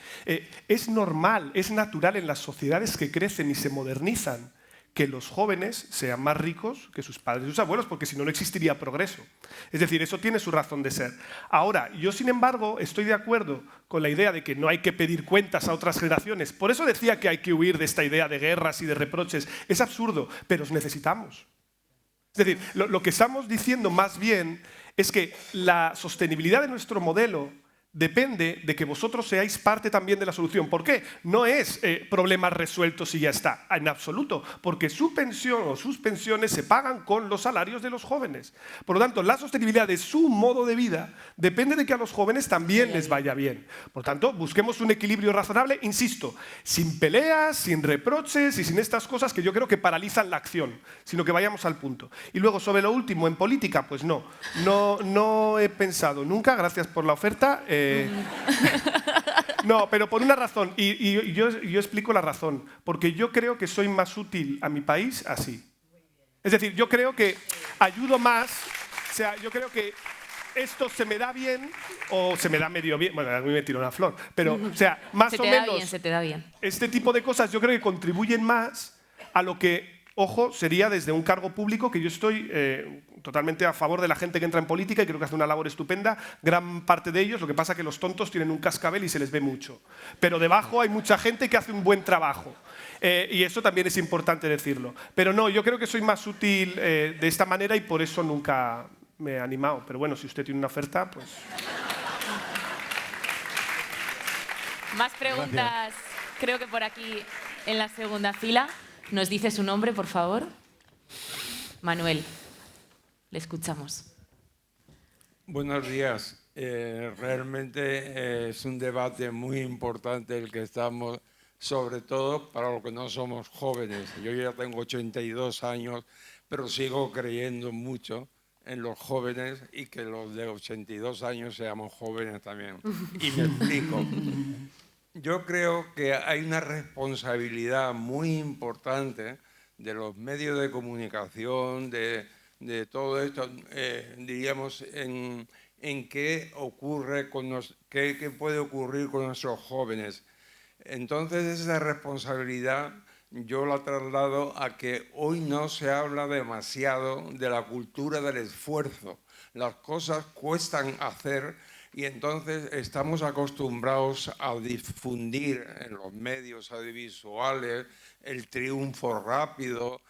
Es normal, es natural en las sociedades que crecen y se modernizan que los jóvenes sean más ricos que sus padres y sus abuelos, porque si no, no existiría progreso. Es decir, eso tiene su razón de ser. Ahora, yo, sin embargo, estoy de acuerdo con la idea de que no hay que pedir cuentas a otras generaciones. Por eso decía que hay que huir de esta idea de guerras y de reproches. Es absurdo, pero os necesitamos. Es decir, lo que estamos diciendo más bien es que la sostenibilidad de nuestro modelo depende de que vosotros seáis parte también de la solución. ¿Por qué? No es problemas resueltos y ya está, en absoluto, porque su pensión o sus pensiones se pagan con los salarios de los jóvenes. Por lo tanto, la sostenibilidad de su modo de vida depende de que a los jóvenes también les vaya bien. Por tanto, busquemos un equilibrio razonable, insisto, sin peleas, sin reproches y sin estas cosas que yo creo que paralizan la acción, sino que vayamos al punto. Y luego, sobre lo último, en política, pues no he pensado nunca, gracias por la oferta. No, pero por una razón, y yo explico la razón, porque yo creo que soy más útil a mi país así. Es decir, yo creo que ayudo más, o sea, yo creo que esto se me da bien o se me da medio bien, bueno, a mí me tiro una flor, pero, o sea, más o menos, se te da bien. Este tipo de cosas yo creo que contribuyen más a lo que, ojo, sería desde un cargo público, que yo estoy totalmente a favor de la gente que entra en política y creo que hace una labor estupenda, gran parte de ellos. Lo que pasa es que los tontos tienen un cascabel y se les ve mucho. Pero debajo hay mucha gente que hace un buen trabajo. Y eso también es importante decirlo. Pero no, yo creo que soy más útil de esta manera y por eso nunca me he animado. Pero bueno, si usted tiene una oferta, pues... Más preguntas, gracias. Creo que por aquí en la segunda fila. ¿Nos dice su nombre, por favor? Manuel, le escuchamos. Buenos días. Realmente es un debate muy importante el que estamos, sobre todo para los que no somos jóvenes. Yo ya tengo 82 años, pero sigo creyendo mucho en los jóvenes y que los de 82 años seamos jóvenes también. Y me explico. Yo creo que hay una responsabilidad muy importante de los medios de comunicación, de todo esto, diríamos, en qué ocurre qué puede ocurrir con nuestros jóvenes. Entonces, esa responsabilidad yo la traslado a que hoy no se habla demasiado de la cultura del esfuerzo. Las cosas cuestan hacer y entonces estamos acostumbrados a difundir en los medios audiovisuales el triunfo rápido,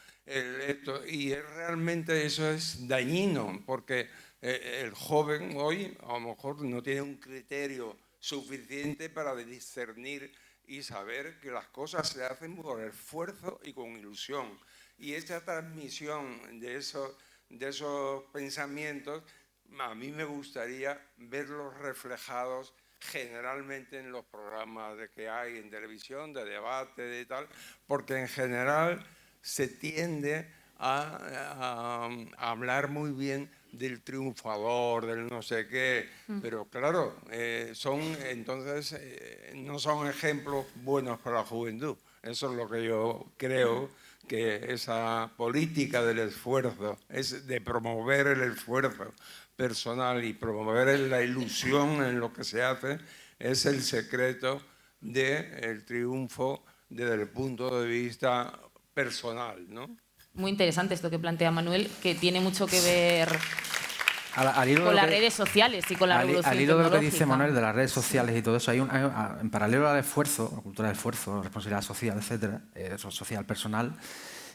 y realmente eso es dañino porque el joven hoy a lo mejor no tiene un criterio suficiente para discernir y saber que las cosas se hacen por esfuerzo y con ilusión. Y esta transmisión de esos pensamientos, a mí me gustaría verlos reflejados generalmente en los programas que hay en televisión, de debate, de tal, porque en general se tiende a hablar muy bien del triunfador, del no sé qué, pero claro, entonces no son ejemplos buenos para la juventud. Eso es lo que yo creo, que esa política del esfuerzo, es de promover el esfuerzo personal y promover la ilusión en lo que se hace, es el secreto del triunfo desde el punto de vista personal, ¿no? Muy interesante esto que plantea Manuel, que tiene mucho que ver al hilo con las que, redes sociales y con la revolución al hilo de lo que dice tecnológica. Manuel de las redes sociales y todo eso, en paralelo al esfuerzo, la cultura del esfuerzo, responsabilidad social, etcétera, social personal,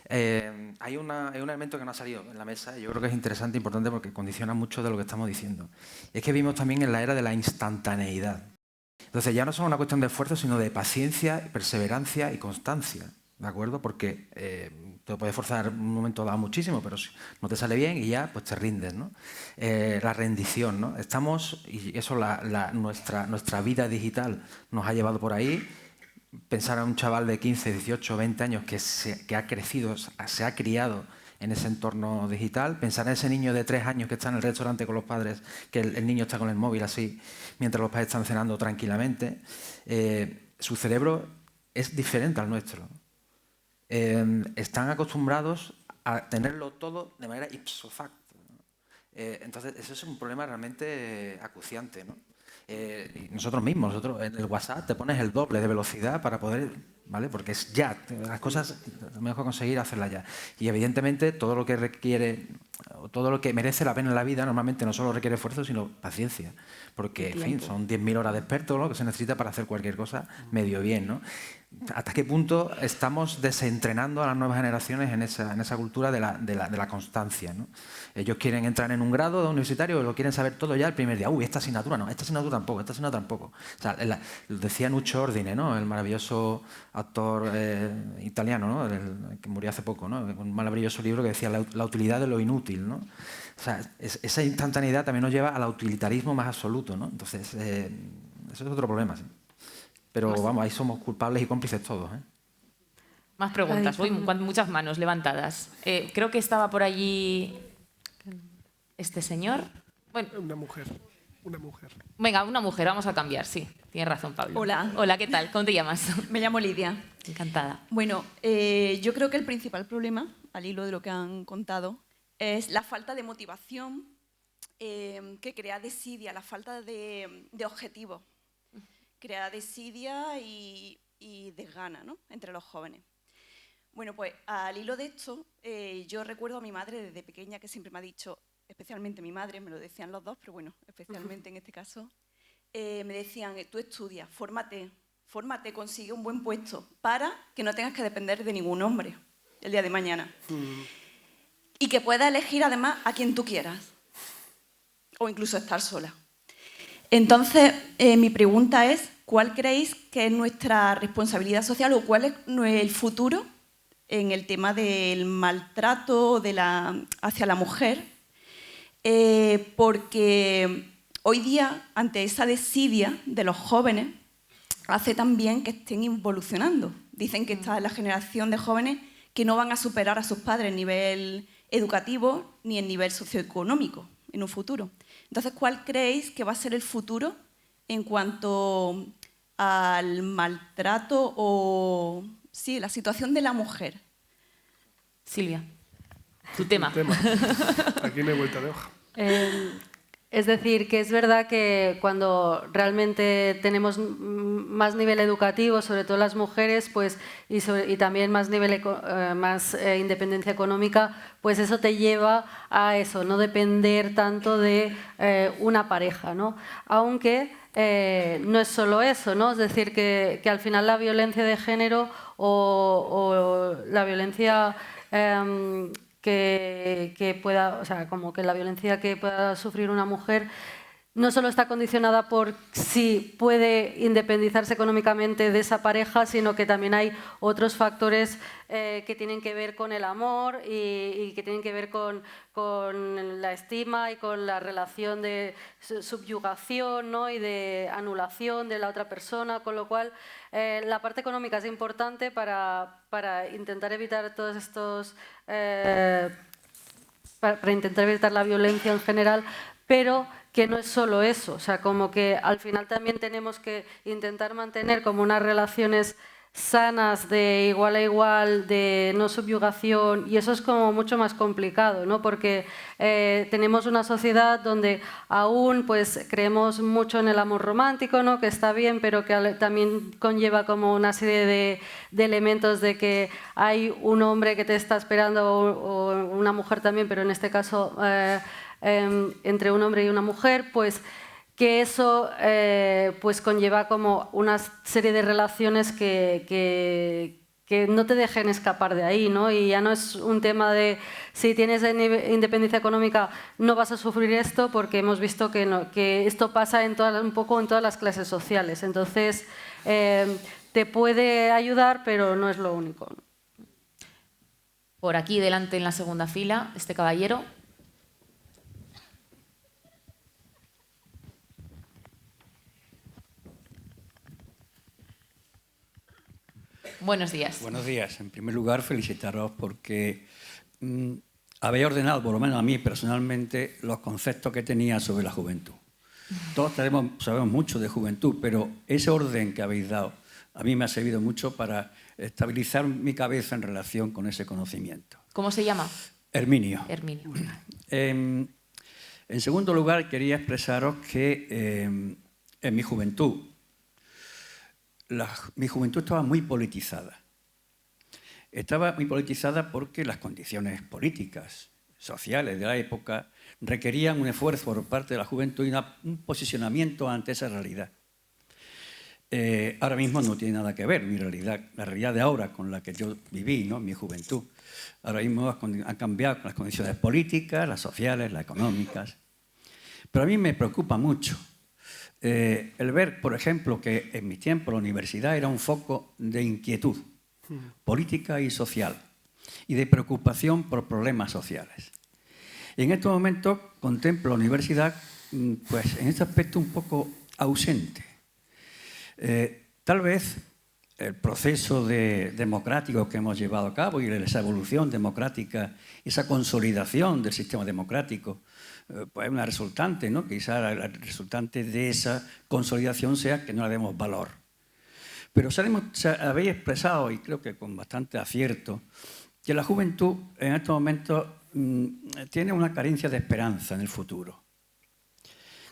hay un elemento que no ha salido en la mesa y yo creo que es interesante e importante porque condiciona mucho de lo que estamos diciendo. Y es que vivimos también en la era de la instantaneidad. Entonces ya no es una cuestión de esfuerzo, sino de paciencia, perseverancia y constancia, ¿de acuerdo? Porque te puedes esforzar en un momento dado muchísimo, pero si no te sale bien y ya pues te rindes, ¿no? La rendición, ¿no? Estamos, y eso nuestra vida digital nos ha llevado por ahí. Pensar a un chaval de 15, 18, 20 años que ha crecido, se ha criado en ese entorno digital, pensar en ese niño de 3 años que está en el restaurante con los padres, que el niño está con el móvil así, mientras los padres están cenando tranquilamente, su cerebro es diferente al nuestro. Están acostumbrados a tenerlo todo de manera ipso facto, ¿no? Entonces, eso es un problema realmente acuciante, ¿no? Y nosotros mismos, en el WhatsApp te pones el doble de velocidad para poder, ¿vale? Porque es ya, las cosas es mejor conseguir hacerlas ya. Y evidentemente todo lo que requiere, todo lo que merece la pena en la vida normalmente no solo requiere esfuerzo, sino paciencia. Porque, en fin, son 10.000 horas de experto lo que se necesita para hacer cualquier cosa medio bien, ¿no? ¿Hasta qué punto estamos desentrenando a las nuevas generaciones en esa cultura de la constancia, ¿no? Ellos quieren entrar en un grado universitario y lo quieren saber todo ya el primer día. Esta asignatura no, esta asignatura tampoco, esta asignatura tampoco. O sea, decía Nuccio Ordine, ¿no? El maravilloso actor italiano, ¿no? El que murió hace poco, ¿no? Un maravilloso libro que decía la utilidad de lo inútil, ¿no? O sea, esa instantaneidad también nos lleva al utilitarismo más absoluto, ¿no? Entonces, eso es otro problema, ¿sí? Pero vamos, ahí somos culpables y cómplices todos, ¿eh? Más preguntas. Uy, muchas manos levantadas. Creo que estaba por allí este señor. Bueno, Una mujer. venga, una mujer, vamos a cambiar, sí. Tienes razón, Pablo. Hola. Hola, ¿qué tal? ¿Cómo te llamas? Me llamo Lidia. Encantada. Bueno, yo creo que el principal problema, al hilo de lo que han contado, es la falta de motivación que crea desidia, la falta de objetivo. Crea desidia y desgana, ¿no? Entre los jóvenes. Bueno, pues al hilo de esto, yo recuerdo a mi madre desde pequeña que siempre me ha dicho, especialmente mi madre, me lo decían los dos, pero bueno, especialmente en este caso, me decían, tú estudia, fórmate, consigue un buen puesto para que no tengas que depender de ningún hombre el día de mañana. Y que puedas elegir además a quien tú quieras, o incluso estar sola. Entonces, mi pregunta es, ¿cuál creéis que es nuestra responsabilidad social o cuál es el futuro en el tema del maltrato hacia la mujer? Porque hoy día, ante esa desidia de los jóvenes, hace también que estén evolucionando. Dicen que está la generación de jóvenes que no van a superar a sus padres a nivel educativo ni en nivel socioeconómico en un futuro. Entonces, ¿cuál creéis que va a ser el futuro en cuanto al maltrato o sí, la situación de la mujer? Silvia, tu tema. Aquí me he vuelto de hoja. Es decir, que es verdad que cuando realmente tenemos más nivel educativo, sobre todo las mujeres, pues, y también más nivel más independencia económica, pues eso te lleva a eso, no depender tanto de una pareja, ¿no? Aunque no es solo eso, ¿no? Es decir, que al final la violencia de género o la violencia que pueda, o sea, como que la violencia que pueda sufrir una mujer no solo está condicionada por si puede independizarse económicamente de esa pareja, sino que también hay otros factores que tienen que ver con el amor y que tienen que ver con la estima y con la relación de subyugación, ¿no? Y de anulación de la otra persona, con lo cual la parte económica es importante para intentar evitar todos estos... para intentar evitar la violencia en general, pero que no es solo eso, o sea, como que al final también tenemos que intentar mantener como unas relaciones sanas de igual a igual, de no subyugación, y eso es como mucho más complicado, ¿no? Porque tenemos una sociedad donde aún pues creemos mucho en el amor romántico, ¿no? Que está bien, pero que también conlleva como una serie de elementos de que hay un hombre que te está esperando o una mujer también, pero en este caso entre un hombre y una mujer, pues que eso pues conlleva como una serie de relaciones que no te dejen escapar de ahí, ¿no? Y ya no es un tema de si tienes independencia económica no vas a sufrir esto, porque hemos visto que, no, que esto pasa un poco en todas las clases sociales. Entonces, te puede ayudar, pero no es lo único. Por aquí delante en la segunda fila, este caballero. Buenos días. Buenos días. En primer lugar, felicitaros porque habéis ordenado, por lo menos a mí personalmente, los conceptos que tenía sobre la juventud. Todos sabemos mucho de juventud, pero ese orden que habéis dado a mí me ha servido mucho para estabilizar mi cabeza en relación con ese conocimiento. ¿Cómo se llama? Herminio. Herminio. En segundo lugar, quería expresaros que en mi juventud estaba muy politizada. Estaba muy politizada porque las condiciones políticas, sociales de la época requerían un esfuerzo por parte de la juventud y un posicionamiento ante esa realidad. Ahora mismo no tiene nada que ver mi realidad, la realidad de ahora con la que yo viví, ¿no? Mi juventud. Ahora mismo han cambiado las condiciones políticas, las sociales, las económicas. Pero a mí me preocupa mucho el ver, por ejemplo, que en mi tiempo la universidad era un foco de inquietud política y social y de preocupación por problemas sociales. Y en estos momentos contemplo la universidad pues, en este aspecto un poco ausente. Tal vez el proceso democrático que hemos llevado a cabo y esa evolución democrática, esa consolidación del sistema democrático, pues una resultante, ¿no? Quizá la resultante de esa consolidación sea que no le demos valor. Pero habéis expresado, y creo que con bastante acierto, que la juventud en estos momentos tiene una carencia de esperanza en el futuro.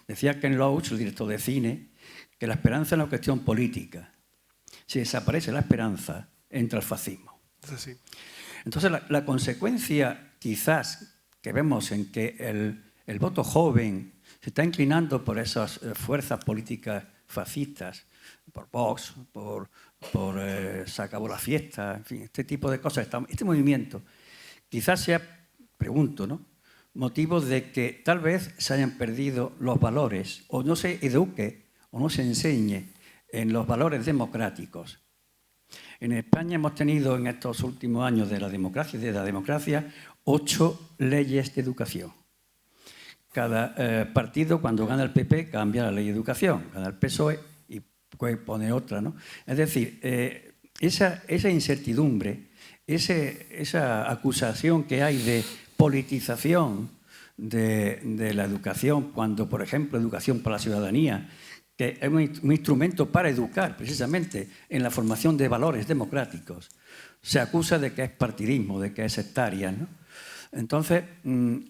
Decía Ken Loach, el director de cine, que la esperanza es una cuestión política. Si desaparece la esperanza, entra el fascismo. Es así. Entonces, la consecuencia quizás que vemos en que el voto joven se está inclinando por esas fuerzas políticas fascistas, por Vox, por Se acabó la fiesta, en fin, este tipo de cosas, este movimiento, quizás sea, pregunto, ¿no?, motivo de que tal vez se hayan perdido los valores o no se eduque o no se enseñe en los valores democráticos. En España hemos tenido en estos últimos años de la democracia 8 leyes de educación. Cada partido, cuando gana el PP, cambia la ley de educación, gana el PSOE y pone otra, ¿no? Es decir, esa incertidumbre, esa acusación que hay de politización de la educación, cuando, por ejemplo, educación para la ciudadanía, que es un instrumento para educar precisamente en la formación de valores democráticos, se acusa de que es partidismo, de que es sectaria, ¿no? Entonces,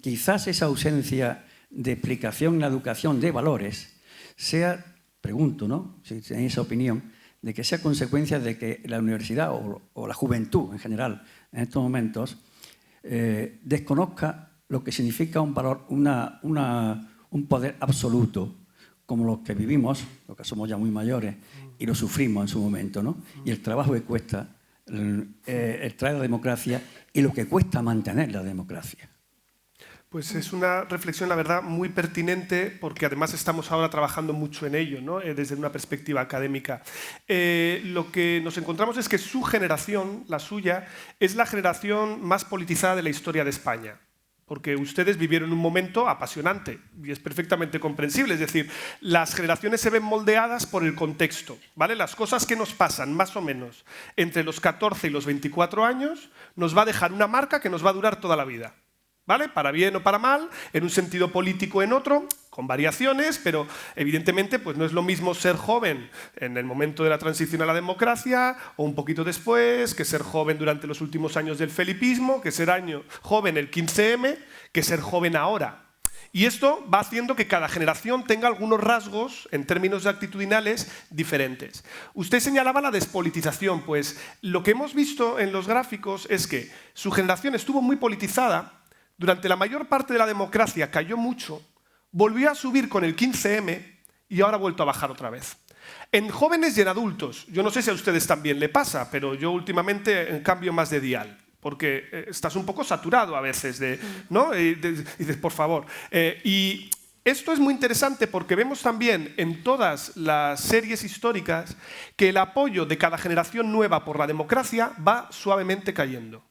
quizás esa ausencia de explicación en la educación de valores sea, pregunto, ¿no?, si tenéis esa opinión, de que sea consecuencia de que la universidad o la juventud en general en estos momentos desconozca lo que significa un valor, un poder absoluto, como los que vivimos, los que somos ya muy mayores, y lo sufrimos en su momento, ¿no? Y el trabajo que cuesta el traer la democracia y lo que cuesta mantener la democracia. Pues es una reflexión, la verdad, muy pertinente, porque además estamos ahora trabajando mucho en ello, ¿no? Desde una perspectiva académica. Lo que nos encontramos es que su generación, la suya, es la generación más politizada de la historia de España. Porque ustedes vivieron un momento apasionante y es perfectamente comprensible. Es decir, las generaciones se ven moldeadas por el contexto, ¿vale? Las cosas que nos pasan, más o menos, entre los 14 y los 24 años, nos va a dejar una marca que nos va a durar toda la vida, ¿vale? Para bien o para mal, en un sentido político o en otro, con variaciones, pero evidentemente pues no es lo mismo ser joven en el momento de la transición a la democracia o un poquito después, que ser joven durante los últimos años del felipismo, que ser joven el 15M, que ser joven ahora. Y esto va haciendo que cada generación tenga algunos rasgos, en términos actitudinales, diferentes. Usted señalaba la despolitización, pues lo que hemos visto en los gráficos es que su generación estuvo muy politizada, durante la mayor parte de la democracia cayó mucho, volvió a subir con el 15M y ahora ha vuelto a bajar otra vez. En jóvenes y en adultos, yo no sé si a ustedes también le pasa, pero yo últimamente cambio más de dial, porque estás un poco saturado a veces, ¿no? Y dices, por favor. Y esto es muy interesante porque vemos también en todas las series históricas que el apoyo de cada generación nueva por la democracia va suavemente cayendo.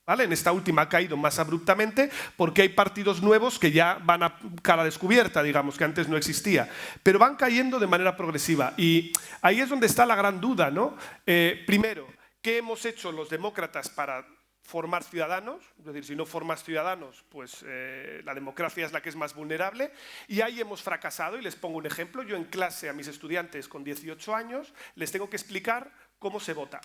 ¿Vale? En esta última ha caído más abruptamente porque hay partidos nuevos que ya van a cara descubierta, digamos, que antes no existía. Pero van cayendo de manera progresiva. Y ahí es donde está la gran duda, ¿no? Primero, ¿qué hemos hecho los demócratas para formar ciudadanos? Es decir, si no formas ciudadanos, pues la democracia es la que es más vulnerable. Y ahí hemos fracasado. Y les pongo un ejemplo. Yo en clase a mis estudiantes con 18 años les tengo que explicar cómo se vota.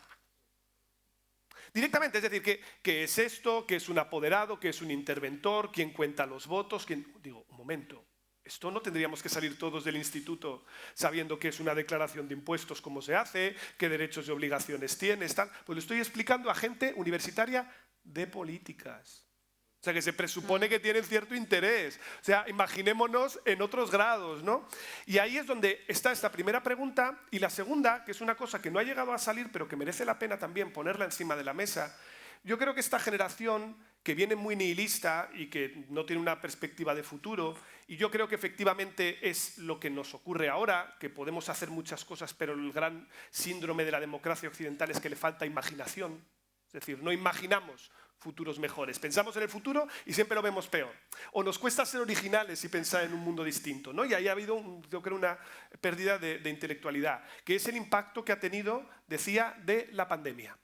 Directamente, es decir, ¿qué es esto? ¿Qué es un apoderado? ¿Qué es un interventor? ¿Quién cuenta los votos? Digo, un momento, esto no tendríamos que salir todos del instituto sabiendo qué es una declaración de impuestos, cómo se hace, qué derechos y obligaciones tienes, tal. Pues lo estoy explicando a gente universitaria de políticas. O sea, que se presupone que tienen cierto interés. O sea, imaginémonos en otros grados, ¿no? Y ahí es donde está esta primera pregunta. Y la segunda, que es una cosa que no ha llegado a salir, pero que merece la pena también ponerla encima de la mesa. Yo creo que esta generación, que viene muy nihilista y que no tiene una perspectiva de futuro, y yo creo que efectivamente es lo que nos ocurre ahora, que podemos hacer muchas cosas, pero el gran síndrome de la democracia occidental es que le falta imaginación. Es decir, no imaginamos futuros mejores. Pensamos en el futuro y siempre lo vemos peor. O nos cuesta ser originales y pensar en un mundo distinto, ¿no? Y ahí ha habido, yo creo, una pérdida de intelectualidad, que es el impacto que ha tenido, decía, de la pandemia.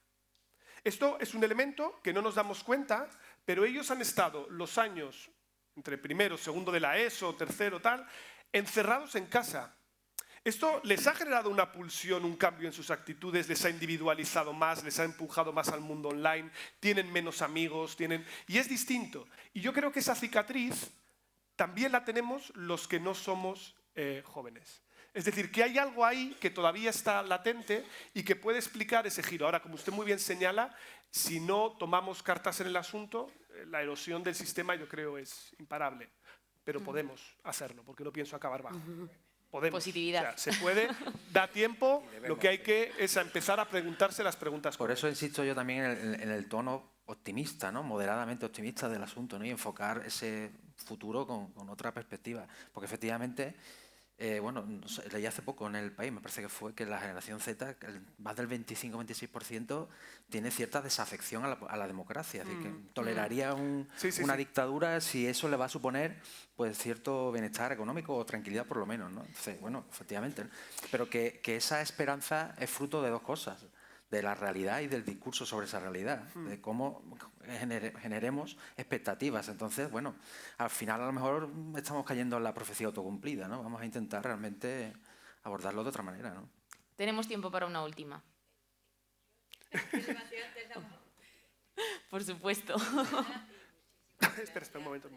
Esto es un elemento que no nos damos cuenta, pero ellos han estado los años, entre primero, segundo de la ESO, tercero, tal, encerrados en casa. Esto les ha generado una pulsión, un cambio en sus actitudes, les ha individualizado más, les ha empujado más al mundo online, tienen menos amigos, y es distinto. Y yo creo que esa cicatriz también la tenemos los que no somos jóvenes. Es decir, que hay algo ahí que todavía está latente y que puede explicar ese giro. Ahora, como usted muy bien señala, si no tomamos cartas en el asunto, la erosión del sistema yo creo es imparable. Pero podemos hacerlo, porque no pienso acabar bajo. Podemos. Positividad. O sea, se puede, da tiempo, lo que hay que es empezar a preguntarse las preguntas. Por eso insisto yo también en el tono optimista, ¿no? Moderadamente optimista del asunto, ¿no? Y enfocar ese futuro con otra perspectiva. Porque efectivamente, bueno, leí hace poco en El País, me parece que fue que la generación Z, más del 25-26%, tiene cierta desafección a la democracia. Es decir, que toleraría una dictadura si eso le va a suponer pues cierto bienestar económico o tranquilidad por lo menos, ¿no? Entonces, bueno, efectivamente, ¿no? Pero que esa esperanza es fruto de dos cosas. de la realidad y del discurso sobre esa realidad, de cómo generemos expectativas. Entonces, bueno, al final a lo mejor estamos cayendo en la profecía autocumplida, ¿no? Vamos a intentar realmente abordarlo de otra manera, ¿no? Tenemos tiempo para una última. Por supuesto. Espera un momento.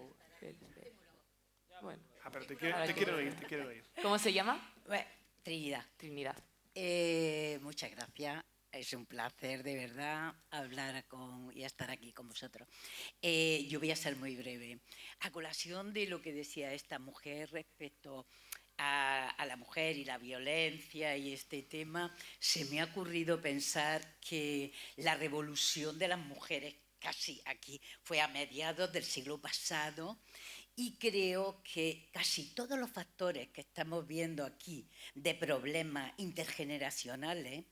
Bueno. Pero te quiero oír. ¿Cómo se llama? Trinidad. Trinidad. Muchas gracias. Es un placer, de verdad, hablar y estar aquí con vosotros. Yo voy a ser muy breve. A colación de lo que decía esta mujer respecto a la mujer y la violencia y este tema, se me ha ocurrido pensar que la revolución de las mujeres casi aquí fue a mediados del siglo pasado, y creo que casi todos los factores que estamos viendo aquí de problemas intergeneracionales,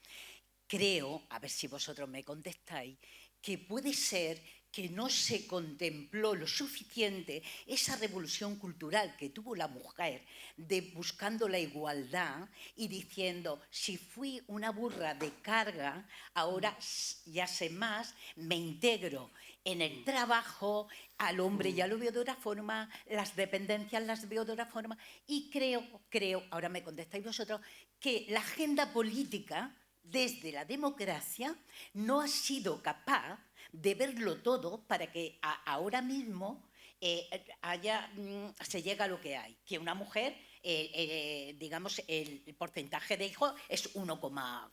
creo, a ver si vosotros me contestáis, que puede ser que no se contempló lo suficiente esa revolución cultural que tuvo la mujer de buscando la igualdad y diciendo, si fui una burra de carga, ahora ya sé más, me integro en el trabajo, al hombre ya lo veo de otra forma, las dependencias las veo de otra forma, y creo, ahora me contestáis vosotros, que la agenda política desde la democracia no ha sido capaz de verlo todo para que ahora mismo se llega a lo que hay, que una mujer, digamos, el porcentaje de hijos es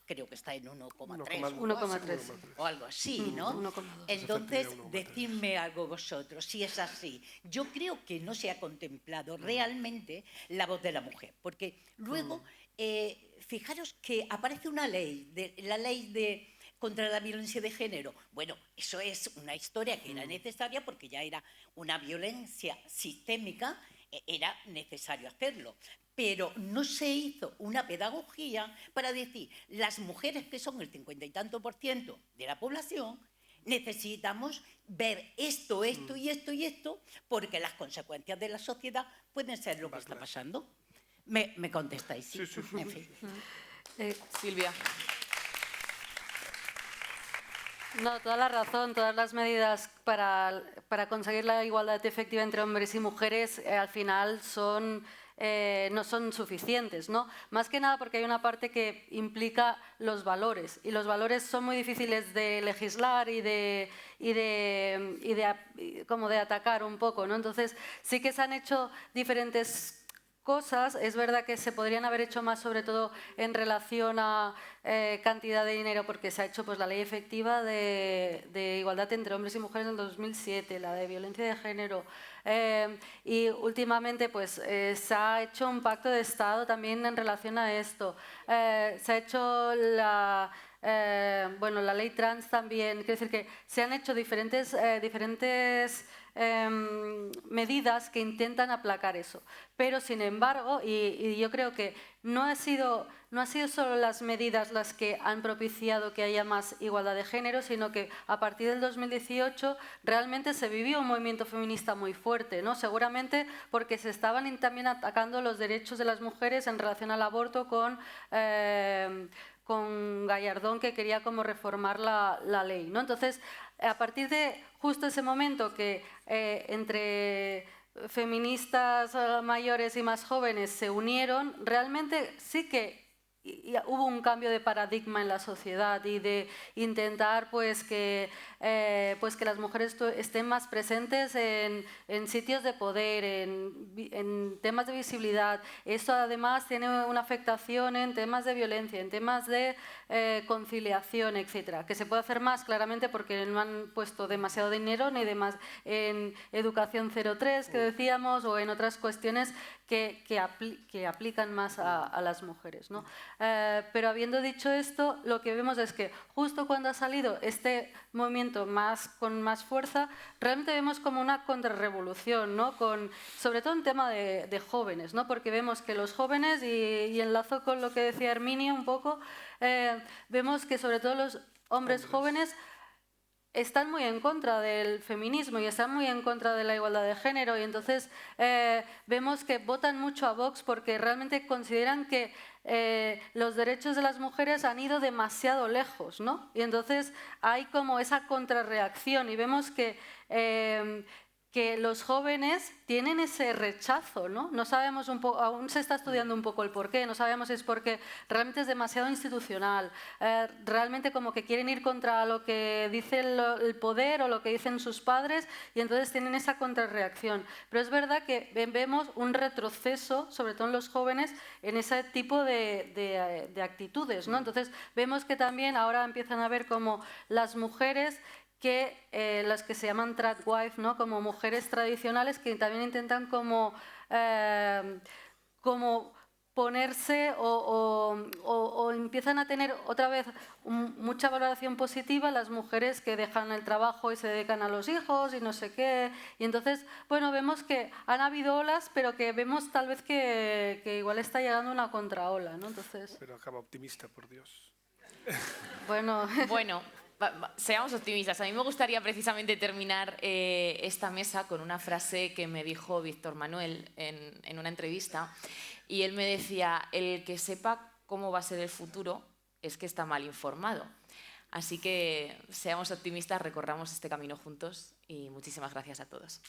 creo que está en 1,3 o algo así, ¿no? 1,2. Entonces, decidme algo vosotros, si es así. Yo creo que no se ha contemplado realmente la voz de la mujer, porque luego, fijaros que aparece una ley, la ley contra la violencia de género. Bueno, eso es una historia que era necesaria porque ya era una violencia sistémica, era necesario hacerlo. Pero no se hizo una pedagogía para decir, las mujeres que son el 50 y tanto % de la población, necesitamos ver esto y esto, porque las consecuencias de la sociedad pueden ser lo que está pasando. ¿Me contestáis? Sí. En fin. Silvia. No, toda la razón, todas las medidas para conseguir la igualdad efectiva entre hombres y mujeres al final no son suficientes, ¿no? Más que nada porque hay una parte que implica los valores, y los valores son muy difíciles de legislar y de atacar un poco, ¿no? Entonces sí que se han hecho diferentes cosas. Es verdad que se podrían haber hecho más, sobre todo en relación a cantidad de dinero, porque se ha hecho pues la ley efectiva de igualdad entre hombres y mujeres en el 2007, la de violencia de género, y últimamente pues se ha hecho un pacto de Estado también en relación a esto. Se ha hecho la ley trans también. Quiero decir que se han hecho diferentes medidas que intentan aplacar eso, pero sin embargo, y yo creo que no ha sido solo las medidas las que han propiciado que haya más igualdad de género, sino que a partir del 2018 realmente se vivió un movimiento feminista muy fuerte, ¿no? Seguramente porque se estaban también atacando los derechos de las mujeres en relación al aborto con Gallardón, que quería como reformar la ley, ¿no? Entonces, a partir de justo ese momento que entre feministas mayores y más jóvenes se unieron, realmente sí que hubo un cambio de paradigma en la sociedad y de intentar pues que las mujeres estén más presentes en sitios de poder, en temas de visibilidad. Eso además tiene una afectación en temas de violencia, en temas de conciliación, etcétera, que se puede hacer más claramente porque no han puesto demasiado dinero ni demás en educación 03 que decíamos, o en otras cuestiones que aplican más a las mujeres, ¿no? Pero habiendo dicho esto, lo que vemos es que justo cuando ha salido este movimiento con más fuerza, realmente vemos como una contrarrevolución, ¿no? Sobre todo en tema de jóvenes, ¿no? Porque vemos que los jóvenes, y enlazo con lo que decía Herminia un poco, vemos que sobre todo los hombres jóvenes están muy en contra del feminismo y están muy en contra de la igualdad de género, y entonces vemos que votan mucho a Vox porque realmente consideran que los derechos de las mujeres han ido demasiado lejos, ¿no? Y entonces hay como esa contrarreacción y vemos que los jóvenes tienen ese rechazo, ¿no? No sabemos aún se está estudiando un poco el porqué, no sabemos si es porque realmente es demasiado institucional, realmente como que quieren ir contra lo que dice el poder o lo que dicen sus padres, y entonces tienen esa contrarreacción. Pero es verdad que vemos un retroceso, sobre todo en los jóvenes, en ese tipo de actitudes, ¿no? Entonces vemos que también ahora empiezan a ver como las mujeres las que se llaman tradwife, ¿no? Como mujeres tradicionales que también intentan como ponerse o empiezan a tener otra vez mucha valoración positiva las mujeres que dejan el trabajo y se dedican a los hijos y no sé qué. Y entonces, bueno, vemos que han habido olas, pero que vemos tal vez que igual está llegando una contraola, ¿no? Entonces, pero acaba optimista, por Dios. Bueno, seamos optimistas. A mí me gustaría precisamente terminar esta mesa con una frase que me dijo Víctor Manuel en una entrevista, y él me decía: el que sepa cómo va a ser el futuro es que está mal informado. Así que seamos optimistas, recorramos este camino juntos, y muchísimas gracias a todos.